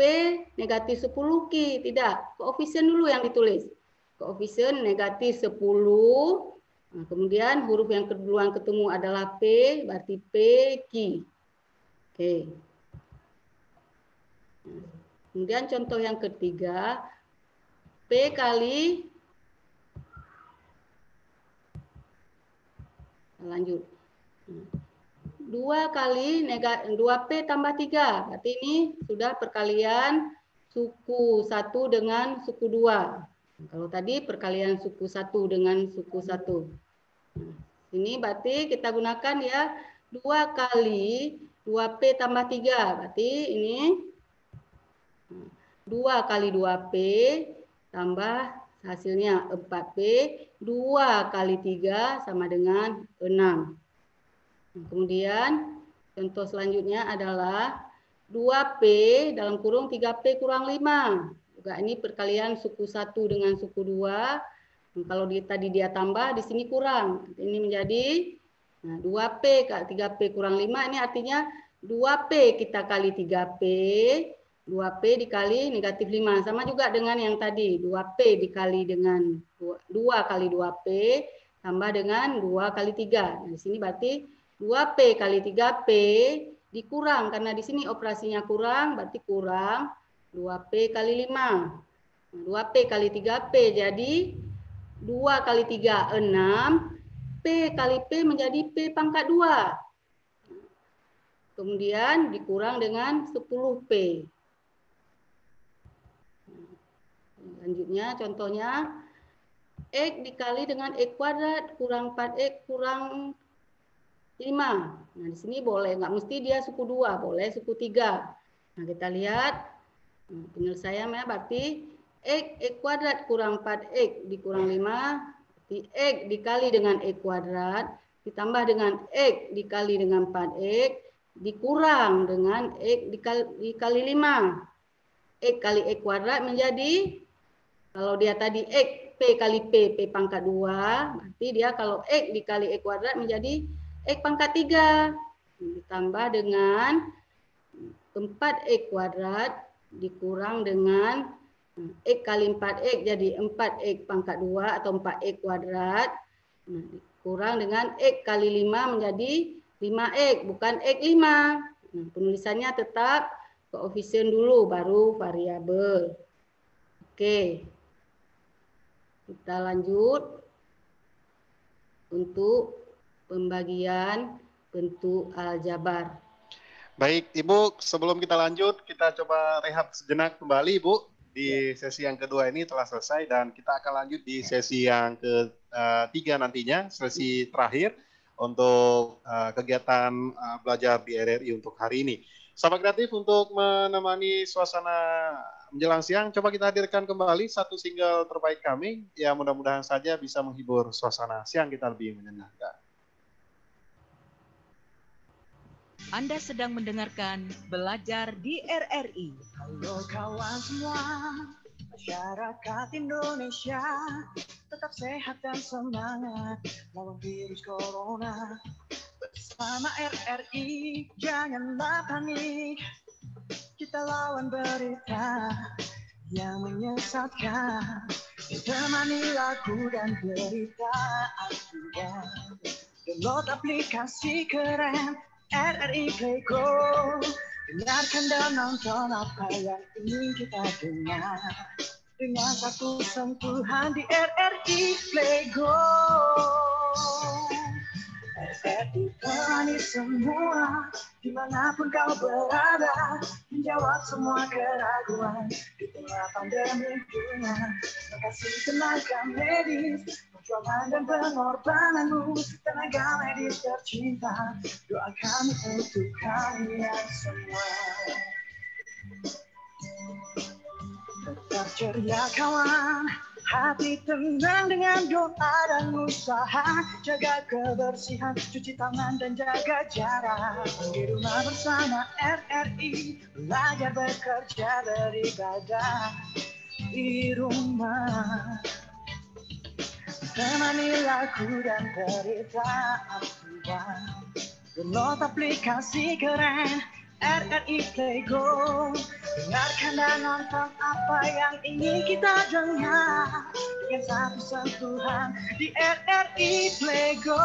negatif 10 Q, tidak. Koefisien dulu yang ditulis. Koefisien negatif 10. Nah, kemudian huruf yang keduluan ketemu adalah P, berarti P Q. Oke. Nah, kemudian contoh yang ketiga, P kali, lanjut. 2 kali 2P tambah 3. Berarti ini sudah perkalian suku 1 dengan suku 2. Kalau tadi perkalian suku 1 dengan suku 1. Nah, ini berarti kita gunakan ya 2 kali 2P tambah 3. Berarti ini 2 kali 2P tambah hasilnya 4P. 2 kali 3 sama dengan 6. Kemudian contoh selanjutnya adalah 2P dalam kurung 3P kurang 5. Juga ini perkalian suku 1 dengan suku 2. Kalau tadi dia tambah, di sini kurang. Ini menjadi 2P kali 3P kurang 5. Ini artinya 2P kita kali 3P. 2P dikali negatif 5. Sama juga dengan yang tadi. 2P dikali dengan 2 kali 2P tambah dengan 2 kali 3. Nah, di sini berarti 2P kali 3P dikurang, karena di sini operasinya kurang, berarti kurang 2P kali 5. 2P kali 3P jadi 2 kali 3, 6. P kali P menjadi P pangkat 2. Kemudian dikurang dengan 10P. Lanjutnya contohnya, X dikali dengan X kuadrat kurang 4X kurang 5. Nah, di sini boleh, nggak mesti dia suku 2, boleh suku 3. Nah, kita lihat penyelesaiannya berarti X kuadrat kurang 4X dikurang 5, berarti X dikali dengan X kuadrat, ditambah dengan X dikali dengan 4X, dikurang dengan X dikali 5. X kali X kuadrat menjadi, kalau dia tadi X, P kali P pangkat 2, berarti dia kalau X dikali X kuadrat menjadi X pangkat 3. Ditambah dengan 4X kuadrat dikurang dengan X kali 4X jadi 4X pangkat 2 atau 4X kuadrat. Nah, dikurang dengan X kali 5 menjadi 5X, bukan X5. Nah, penulisannya tetap koefisien dulu, baru variabel. Oke. Kita lanjut untuk pembagian bentuk aljabar. Baik, Ibu, sebelum kita lanjut, kita coba rehat sejenak kembali, Ibu. Di sesi yang kedua ini telah selesai dan kita akan lanjut di sesi yang ketiga nantinya, sesi terakhir untuk kegiatan belajar di RRI untuk hari ini. Sahabat kreatif, untuk menemani suasana menjelang siang, coba kita hadirkan kembali satu single terbaik kami yang mudah-mudahan saja bisa menghibur suasana siang kita lebih menyenangkan. Anda sedang mendengarkan Belajar di RRI. Halo kawan semua, masyarakat Indonesia, tetap sehat dan semangat lawan virus corona. Bersama RRI, janganlah panik. Kita lawan berita yang menyesatkan. Ditemani lagu dan berita akurat. Download aplikasi keren RRI Play Go. Dengarkan dan nonton apa yang ingin kita dengar dengan satu sentuhan di RRI Play Go. RRI temani semua dimanapun kau berada, menjawab semua keraguan di tengah pandemi dunia. Makasih tenaga medis, perjuangan dan pengorbananmu, tenaga medis tercinta, doa kami untuk kalian semua. Tetap ceria kawan, hati tenang dengan doa dan usaha. Jaga kebersihan, cuci tangan dan jaga jarak. Di rumah bersama RRI, belajar bekerja beribadah di rumah. Temani lagu dan berita akurat. Download aplikasi keren RRI Play Go. Dengarkan dan nonton apa yang ingin kita dengar dengan satu sentuhan di RRI Play Go.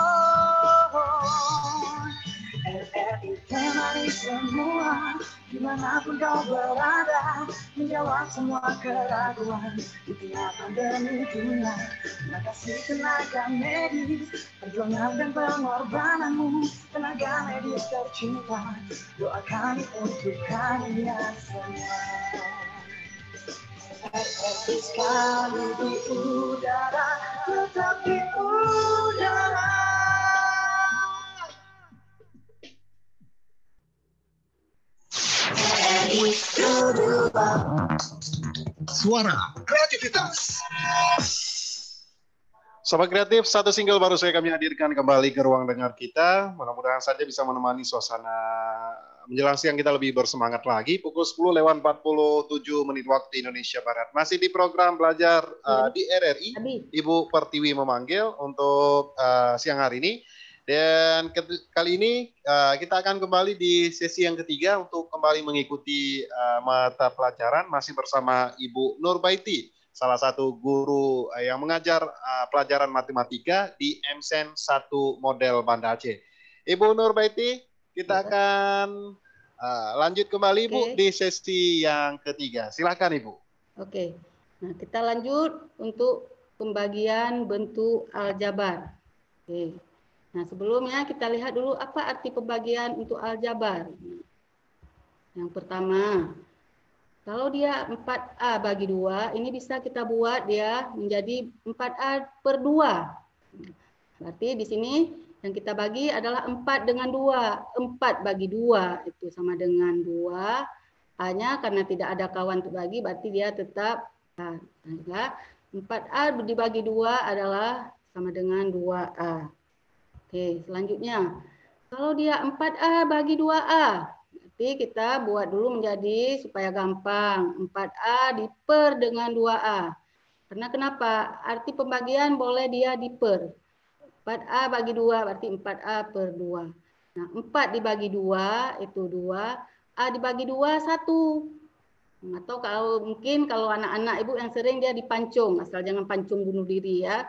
RRI temani semua dimanapun kau berada, menjawab semua keraguan di tengah pandemi dunia. Makasih tenaga medis, perjuangan dan pengorbananmu, tenaga medis tercinta, doa kami untuk kalian semua. RRI sekali di udara, tetap di udara. Suara kreativitas. Sobat kreatif, satu single baru saya kami hadirkan kembali ke ruang dengar kita. Mudah-mudahan saja bisa menemani suasana menjelang siang kita lebih bersemangat lagi. Pukul 10:47 waktu Indonesia Barat. Masih di program belajar di RRI. Ibu Pertiwi memanggil untuk siang hari ini. Dan kali ini kita akan kembali di sesi yang ketiga untuk kembali mengikuti mata pelajaran masih bersama Ibu Nurbaiti, salah satu guru yang mengajar pelajaran matematika di MSen 1 Model Banda Aceh. Ibu Nurbaiti, kita akan lanjut kembali Ibu di sesi yang ketiga. Silakan Ibu. Oke, nah kita lanjut untuk pembagian bentuk aljabar. Oke. Nah, sebelumnya kita lihat dulu apa arti pembagian untuk aljabar. Yang pertama, kalau dia 4A bagi 2, ini bisa kita buat dia menjadi 4A per 2. Berarti di sini yang kita bagi adalah 4 dengan 2. 4 bagi 2 itu sama dengan 2. A-nya karena tidak ada kawan untuk bagi, berarti dia tetap 4A dibagi 2 adalah sama dengan 2A. Oke, selanjutnya. Kalau dia 4A bagi 2A, berarti kita buat dulu menjadi supaya gampang. 4A diper dengan 2A. Karena kenapa? Arti pembagian boleh dia diper. 4A bagi 2 berarti 4A per 2. Nah, 4 dibagi 2 itu 2. A dibagi 2, 1. Atau kalau mungkin kalau anak-anak ibu yang sering dia dipancung, asal jangan pancung bunuh diri ya.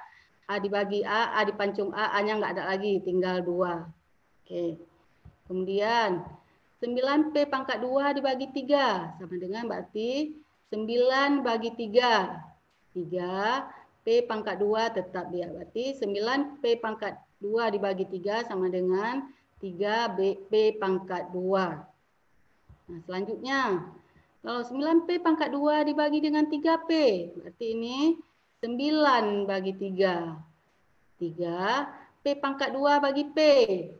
A dibagi A dipancung A-nya nggak ada lagi, tinggal 2. Oke. Kemudian 9P pangkat 2 dibagi 3 sama dengan berarti 9 bagi 3. 3P pangkat 2 tetap dia. Berarti 9P pangkat 2 dibagi 3 sama dengan 3P pangkat 2. Nah, selanjutnya kalau 9P pangkat 2 dibagi dengan 3P, berarti ini 9 bagi 3. 3P pangkat 2 bagi P.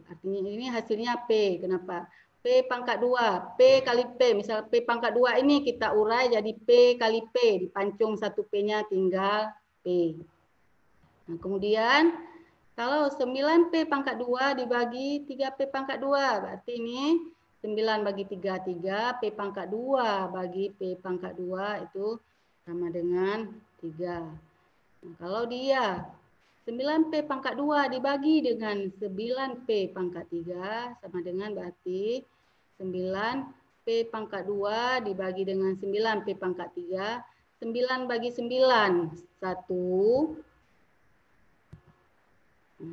Artinya ini hasilnya P. Kenapa? P pangkat 2. P kali P. Misal P pangkat 2 ini kita urai jadi P kali P. Dipancung 1 P-nya tinggal P. Nah, kemudian kalau 9P pangkat 2 dibagi 3P pangkat 2. Berarti ini 9 bagi 3, 3. P pangkat 2 bagi P pangkat 2 itu sama dengan 3. Nah, kalau dia 9P pangkat 2 dibagi dengan 9P pangkat 3 sama dengan berarti 9P pangkat 2 dibagi dengan 9P pangkat 3. 9 bagi 9, 1.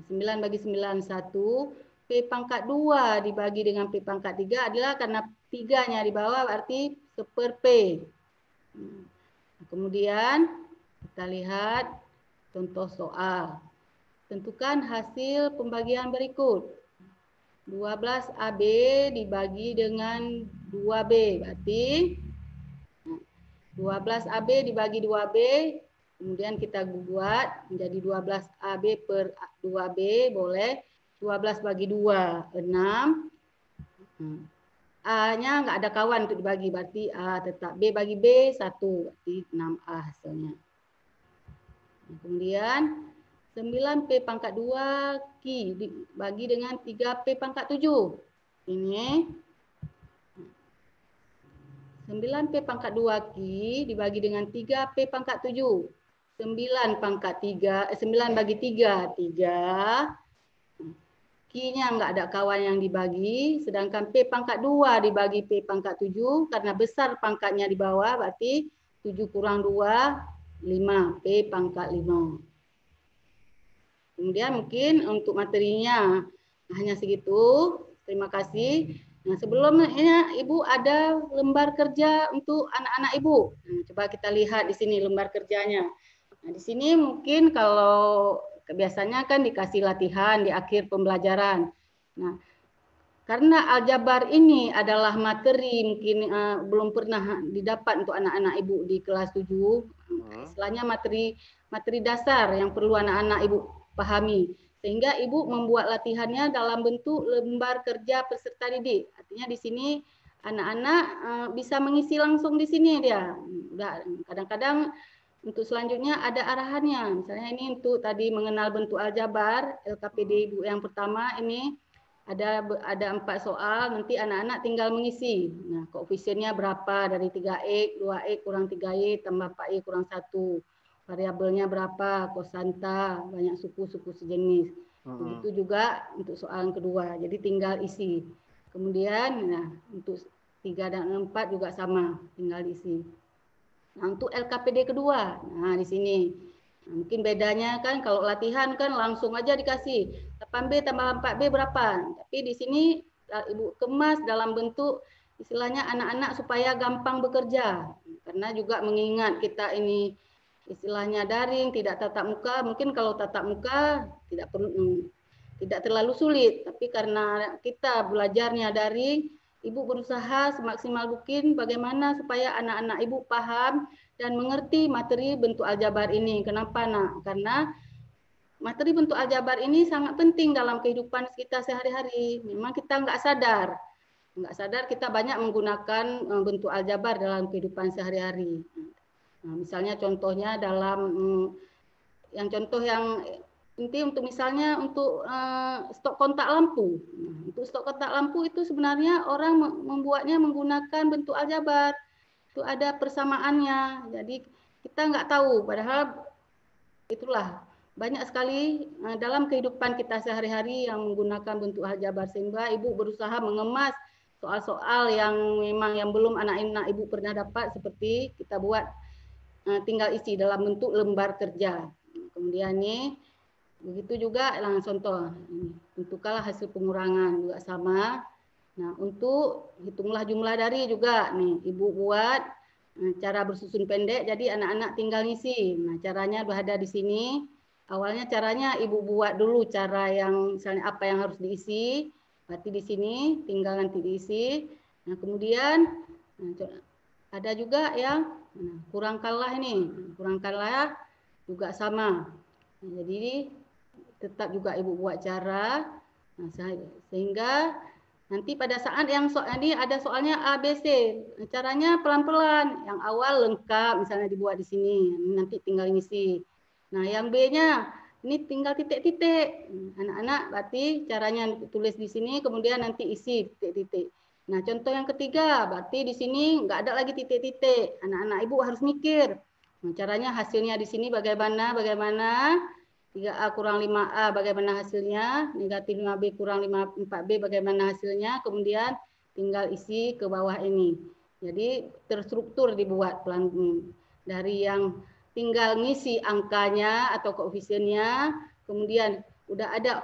9 bagi 9, 1. P pangkat 2 dibagi dengan P pangkat 3 adalah karena 3-nya di bawah berarti 1/P. Kemudian kita lihat contoh soal. Tentukan hasil pembagian berikut. 12AB dibagi dengan 2B. Berarti 12AB dibagi 2B. Kemudian kita buat menjadi 12AB per 2B. Boleh. 12 bagi 2, 6. A-nya nggak ada kawan untuk dibagi. Berarti A tetap. B bagi B, 1. Berarti 6A hasilnya. Kemudian 9P pangkat 2 Ki dibagi dengan 3P pangkat 7. Ini 9P pangkat 2 Ki dibagi dengan 3P pangkat 7. 9 pangkat 3, 9 bagi 3, 3. Ki-nya enggak ada kawan yang dibagi, sedangkan P pangkat 2 dibagi P pangkat 7, karena besar pangkatnya di bawah, berarti 7 kurang 2, 5, P pangkat 5. Kemudian mungkin untuk materinya hanya segitu. Terima kasih. Nah, sebelumnya Ibu ada lembar kerja untuk anak-anak Ibu. Nah, coba kita lihat di sini lembar kerjanya. Nah, di sini mungkin kalau biasanya kan dikasih latihan di akhir pembelajaran. Nah, karena aljabar ini adalah materi mungkin belum pernah didapat untuk anak-anak Ibu di kelas 7. Istilahnya materi dasar yang perlu anak-anak Ibu pahami. Sehingga Ibu membuat latihannya dalam bentuk lembar kerja peserta didik. Artinya di sini anak-anak bisa mengisi langsung di sini dia. Kadang-kadang untuk selanjutnya ada arahannya. Misalnya ini untuk tadi mengenal bentuk aljabar, LKPD Ibu yang pertama ini ada 4 soal, nanti anak-anak tinggal mengisi. Nah, koefisiennya berapa dari 3x, 2x kurang 3y tambah 4y kurang 1. Variabelnya berapa, kosanta, banyak suku-suku sejenis. Begitu juga untuk soal kedua. Jadi tinggal isi. Kemudian nah, untuk 3 dan 4 juga sama, tinggal isi. Nah, untuk LKPD kedua, nah di sini. Nah, mungkin bedanya kan kalau latihan kan langsung aja dikasih 8B tambah 4B berapa. Tapi di sini Ibu kemas dalam bentuk istilahnya anak-anak supaya gampang bekerja. Karena juga mengingat kita ini istilahnya daring, tidak tatap muka. Mungkin kalau tatap muka tidak terlalu sulit. Tapi karena kita belajarnya daring, Ibu berusaha semaksimal mungkin bagaimana supaya anak-anak Ibu paham dan mengerti materi bentuk aljabar ini. Kenapa, Nak? Karena materi bentuk aljabar ini sangat penting dalam kehidupan kita sehari-hari. Memang kita nggak sadar kita banyak menggunakan bentuk aljabar dalam kehidupan sehari-hari. Nah, misalnya contohnya dalam yang contoh yang inti untuk misalnya untuk stok kontak lampu. Nah, untuk stok kontak lampu itu sebenarnya orang membuatnya menggunakan bentuk aljabar. Itu ada persamaannya. Jadi kita nggak tahu, padahal itulah banyak sekali dalam kehidupan kita sehari-hari yang menggunakan bentuk aljabar, sehingga Ibu berusaha mengemas soal-soal yang memang yang belum anak-anak Ibu pernah dapat, seperti kita buat tinggal isi dalam bentuk lembar kerja. Kemudian nih begitu juga contoh tentukanlah hasil pengurangan juga sama. Nah, untuk hitunglah jumlah dari juga nih Ibu buat cara bersusun pendek, jadi anak-anak tinggal ngisi. Nah, caranya ada di sini. Awalnya caranya Ibu buat dulu cara yang misalnya apa yang harus diisi. Berarti di sini tinggal nanti diisi. Nah, kemudian ada juga yang kurangkanlah ini. Kurangkanlah juga sama. Nah, jadi tetap juga Ibu buat cara. Nah, sehingga nanti pada saat yang ini ada soalnya A, B, C, caranya pelan-pelan. Yang awal lengkap, misalnya dibuat di sini, nanti tinggal ngisi. Nah, yang B-nya ini tinggal titik-titik. Anak-anak berarti caranya tulis di sini, kemudian nanti isi titik-titik. Nah, contoh yang ketiga, berarti di sini nggak ada lagi titik-titik. Anak-anak Ibu harus mikir. Nah, caranya hasilnya di sini bagaimana? 3A kurang 5A bagaimana hasilnya, negatif 5B kurang 4B bagaimana hasilnya, kemudian tinggal isi ke bawah ini. Jadi terstruktur dibuat pelan dari yang tinggal ngisi angkanya atau koefisiennya, kemudian udah ada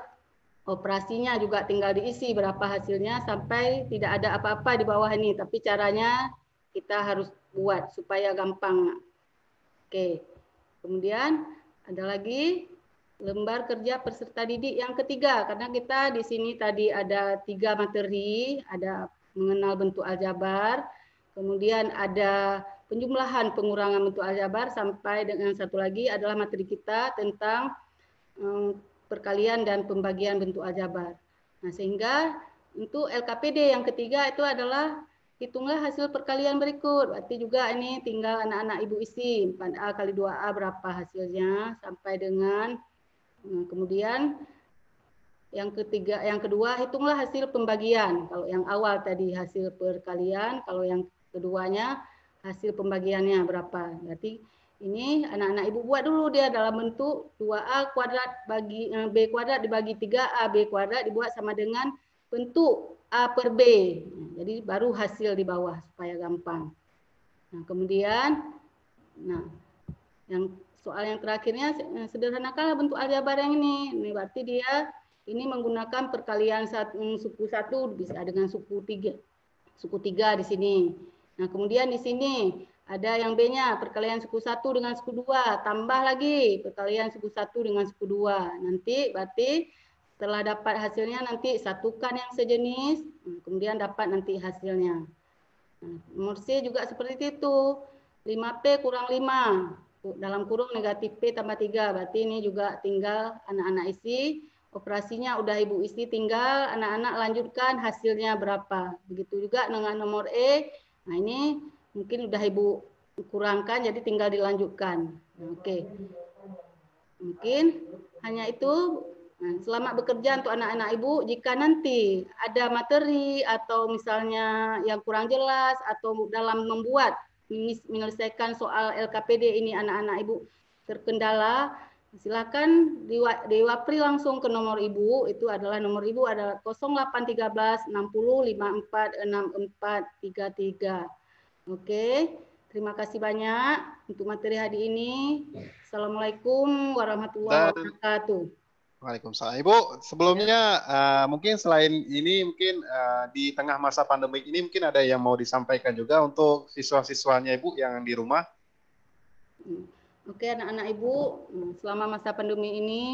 operasinya juga tinggal diisi berapa hasilnya sampai tidak ada apa-apa di bawah ini, tapi caranya kita harus buat supaya gampang. Oke. Kemudian ada lagi lembar kerja peserta didik yang ketiga, karena kita di sini tadi ada 3 materi, ada mengenal bentuk aljabar, kemudian ada penjumlahan pengurangan bentuk aljabar, sampai dengan satu lagi adalah materi kita tentang perkalian dan pembagian bentuk aljabar. Nah, sehingga untuk LKPD yang ketiga itu adalah hitunglah hasil perkalian berikut. Berarti juga ini tinggal anak-anak Ibu isi 4A kali 2A berapa hasilnya sampai dengan kemudian yang kedua hitunglah hasil pembagian. Kalau yang awal tadi hasil perkalian, kalau yang keduanya hasil pembagiannya berapa. Berarti ini anak-anak Ibu buat dulu dia dalam bentuk 2A kuadrat bagi B kuadrat dibagi 3A B kuadrat dibuat sama dengan bentuk A per B. Jadi baru hasil di bawah supaya gampang. Nah, kemudian yang soal yang terakhirnya sederhanakanlah bentuk aljabar yang ini. Ini berarti dia ini menggunakan perkalian suku 1 bisa dengan suku 3 di sini. Nah, kemudian di sini ada yang B-nya perkalian suku 1 dengan suku 2, tambah lagi perkalian suku 1 dengan suku 2. Nanti berarti setelah dapat hasilnya nanti satukan yang sejenis, kemudian dapat nanti hasilnya. Nah, nomor C juga seperti itu. 5P kurang 5. Dalam kurung negatif P tambah 3, berarti ini juga tinggal anak-anak isi, operasinya udah Ibu isi, tinggal anak-anak lanjutkan hasilnya berapa. Begitu juga dengan nomor E, nah ini mungkin udah Ibu kurangkan, jadi tinggal dilanjutkan. Oke. Mungkin hanya itu. Nah, selamat bekerja untuk anak-anak Ibu. Jika nanti ada materi atau misalnya yang kurang jelas atau dalam membuat menyelesaikan soal LKPD ini anak-anak Ibu terkendala, silakan diwapri langsung ke nomor Ibu. Itu adalah nomor Ibu adalah 0813 60 54 64 33. Oke, terima kasih banyak untuk materi hari ini. Assalamualaikum warahmatullahi wabarakatuh. Waalaikumsalam. Ibu, sebelumnya mungkin selain ini mungkin di tengah masa pandemi ini mungkin ada yang mau disampaikan juga untuk siswa-siswanya Ibu yang di rumah. Oke, anak-anak Ibu, selama masa pandemi ini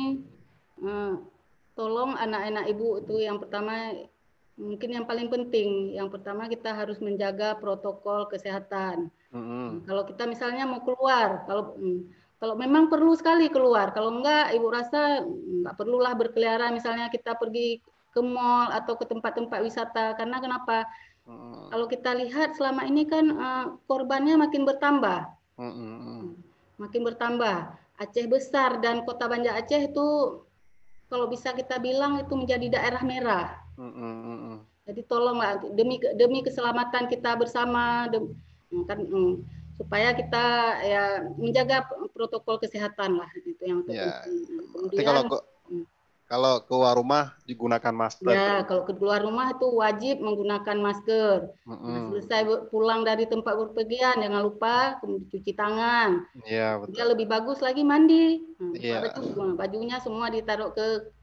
tolong anak-anak Ibu itu yang pertama mungkin yang paling penting, yang pertama kita harus menjaga protokol kesehatan. Kalau kita misalnya mau keluar, kalau memang perlu sekali keluar, kalau enggak Ibu rasa enggak perlulah berkeliaran, misalnya kita pergi ke mall atau ke tempat-tempat wisata, karena kenapa? Kalau kita lihat selama ini kan korbannya makin bertambah. Makin bertambah. Aceh besar dan kota Banda Aceh itu kalau bisa kita bilang itu menjadi daerah merah. Jadi tolonglah demi keselamatan kita bersama supaya kita ya menjaga protokol kesehatan lah, itu yang terpenting. Kemudian kalau keluar rumah digunakan masker. Ya, kalau keluar rumah itu wajib menggunakan masker. Nah, selesai pulang dari tempat berpergian jangan lupa cuci tangan. Iya, betul. Dia lebih bagus lagi mandi. Bajunya semua ditaruh ke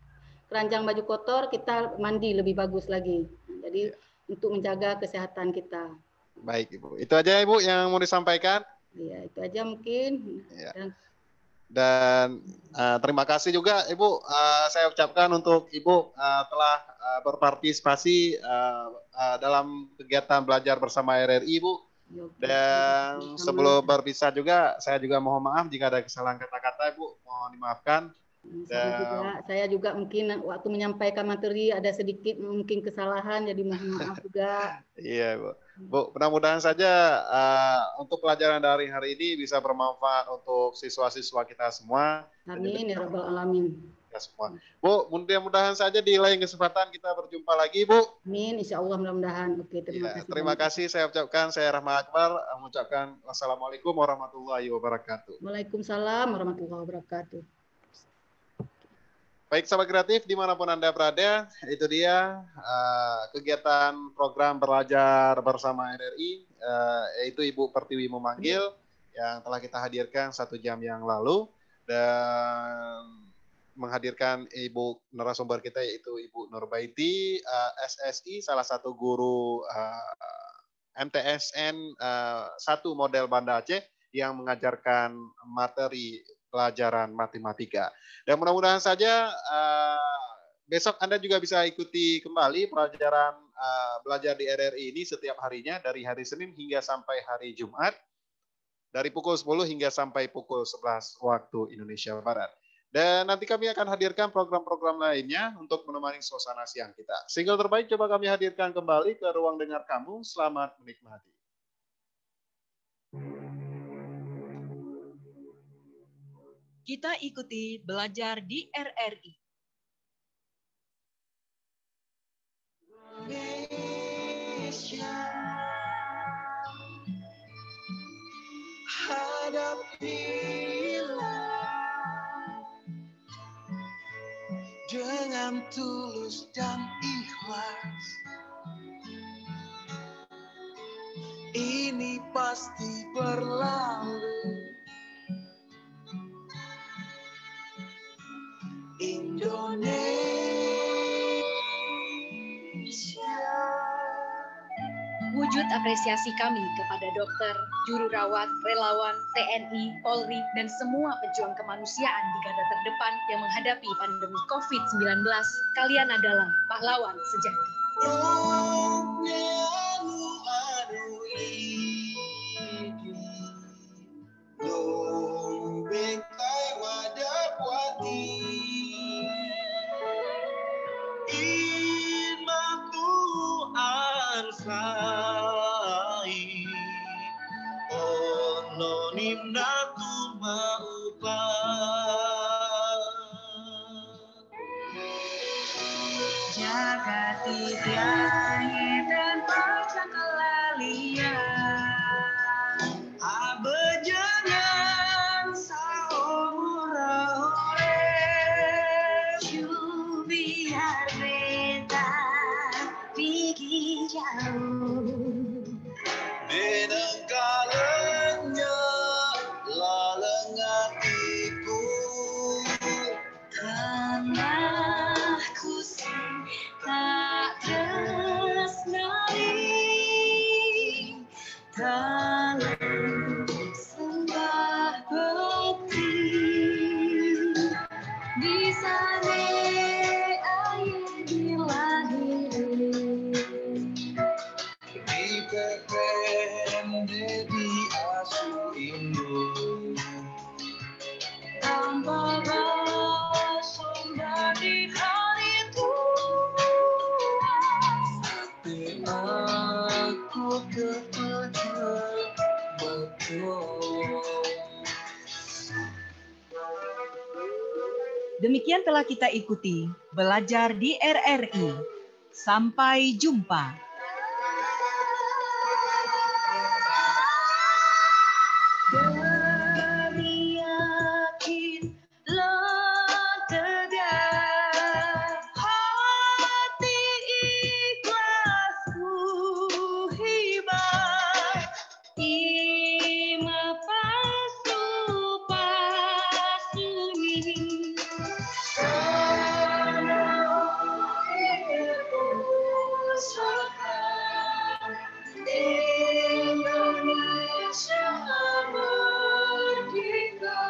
keranjang baju kotor, kita mandi lebih bagus lagi. Jadi untuk menjaga kesehatan kita. Baik, Ibu. Itu aja, Ibu, yang mau disampaikan. Iya, itu aja mungkin. Dan terima kasih juga Ibu, saya ucapkan untuk Ibu telah berpartisipasi dalam kegiatan belajar bersama RRI, Ibu. Dan sebelum berpisah juga, saya juga mohon maaf jika ada kesalahan kata-kata, Ibu, mohon dimaafkan. Saya juga mungkin waktu menyampaikan materi ada sedikit mungkin kesalahan, jadi mohon maaf juga. Iya, Bu. Bu, mudah-mudahan saja untuk pelajaran dari hari ini bisa bermanfaat untuk siswa-siswa kita semua. Amin ya rabbal alamin. Ya semua. Bu, mudah-mudahan saja di lain kesempatan kita berjumpa lagi, Bu. Amin, insya Allah mudah-mudahan. Oke, terima kasih. Terima kasih, saya ucapkan, saya Rahmat Akbar, mengucapkan wassalamualaikum warahmatullahi wabarakatuh. Waalaikumsalam warahmatullahi wabarakatuh. Baik, sahabat kreatif dimanapun Anda berada, itu dia kegiatan program belajar bersama RRI, yaitu Ibu Pertiwi memanggil yang telah kita hadirkan 1 jam yang lalu, dan menghadirkan Ibu narasumber kita yaitu Ibu Nurbaiti, SSI, salah satu guru MTSN 1 model Banda Aceh yang mengajarkan materi pelajaran matematika. Dan mudah-mudahan saja besok Anda juga bisa ikuti kembali pelajaran belajar di RRI ini setiap harinya dari hari Senin hingga sampai hari Jumat dari pukul 10 hingga sampai pukul 11 waktu Indonesia Barat. Dan nanti kami akan hadirkan program-program lainnya untuk menemani suasana siang kita. Single terbaik coba kami hadirkan kembali ke ruang dengar kamu. Selamat menikmati. Kita ikuti belajar di RRI. Indonesia, hadapilah dengan tulus dan ikhlas. Ini pasti berlalu. Indonesia. Wujud apresiasi kami kepada dokter, juru rawat, relawan, TNI, Polri, dan semua pejuang kemanusiaan di garda terdepan yang menghadapi pandemi COVID-19. Kalian adalah pahlawan sejati. Jaga tiada dan baca kelalian, abejangan saumurahore, biar beta pergi jauh. Denengkalanya laleng hatiku, karena ku tak tresnani dalam sembah bekti di sana air dilahiri di pepende di asu induk tanpa sumber di hari tua. Aku kepada betul. Demikian telah kita ikuti belajar di RRI. Sampai jumpa. Dari yakinlah tegar, hati ikhlasku hibah, ima pasuni, Indonesia merdeka,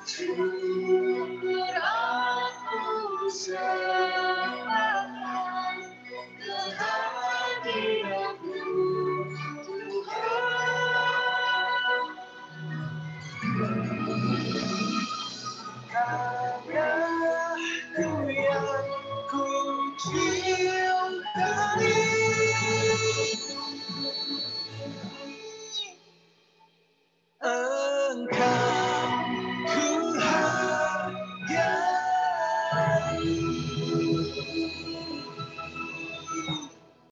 syukur aku serahkan kehadiran-Mu, Tuhan.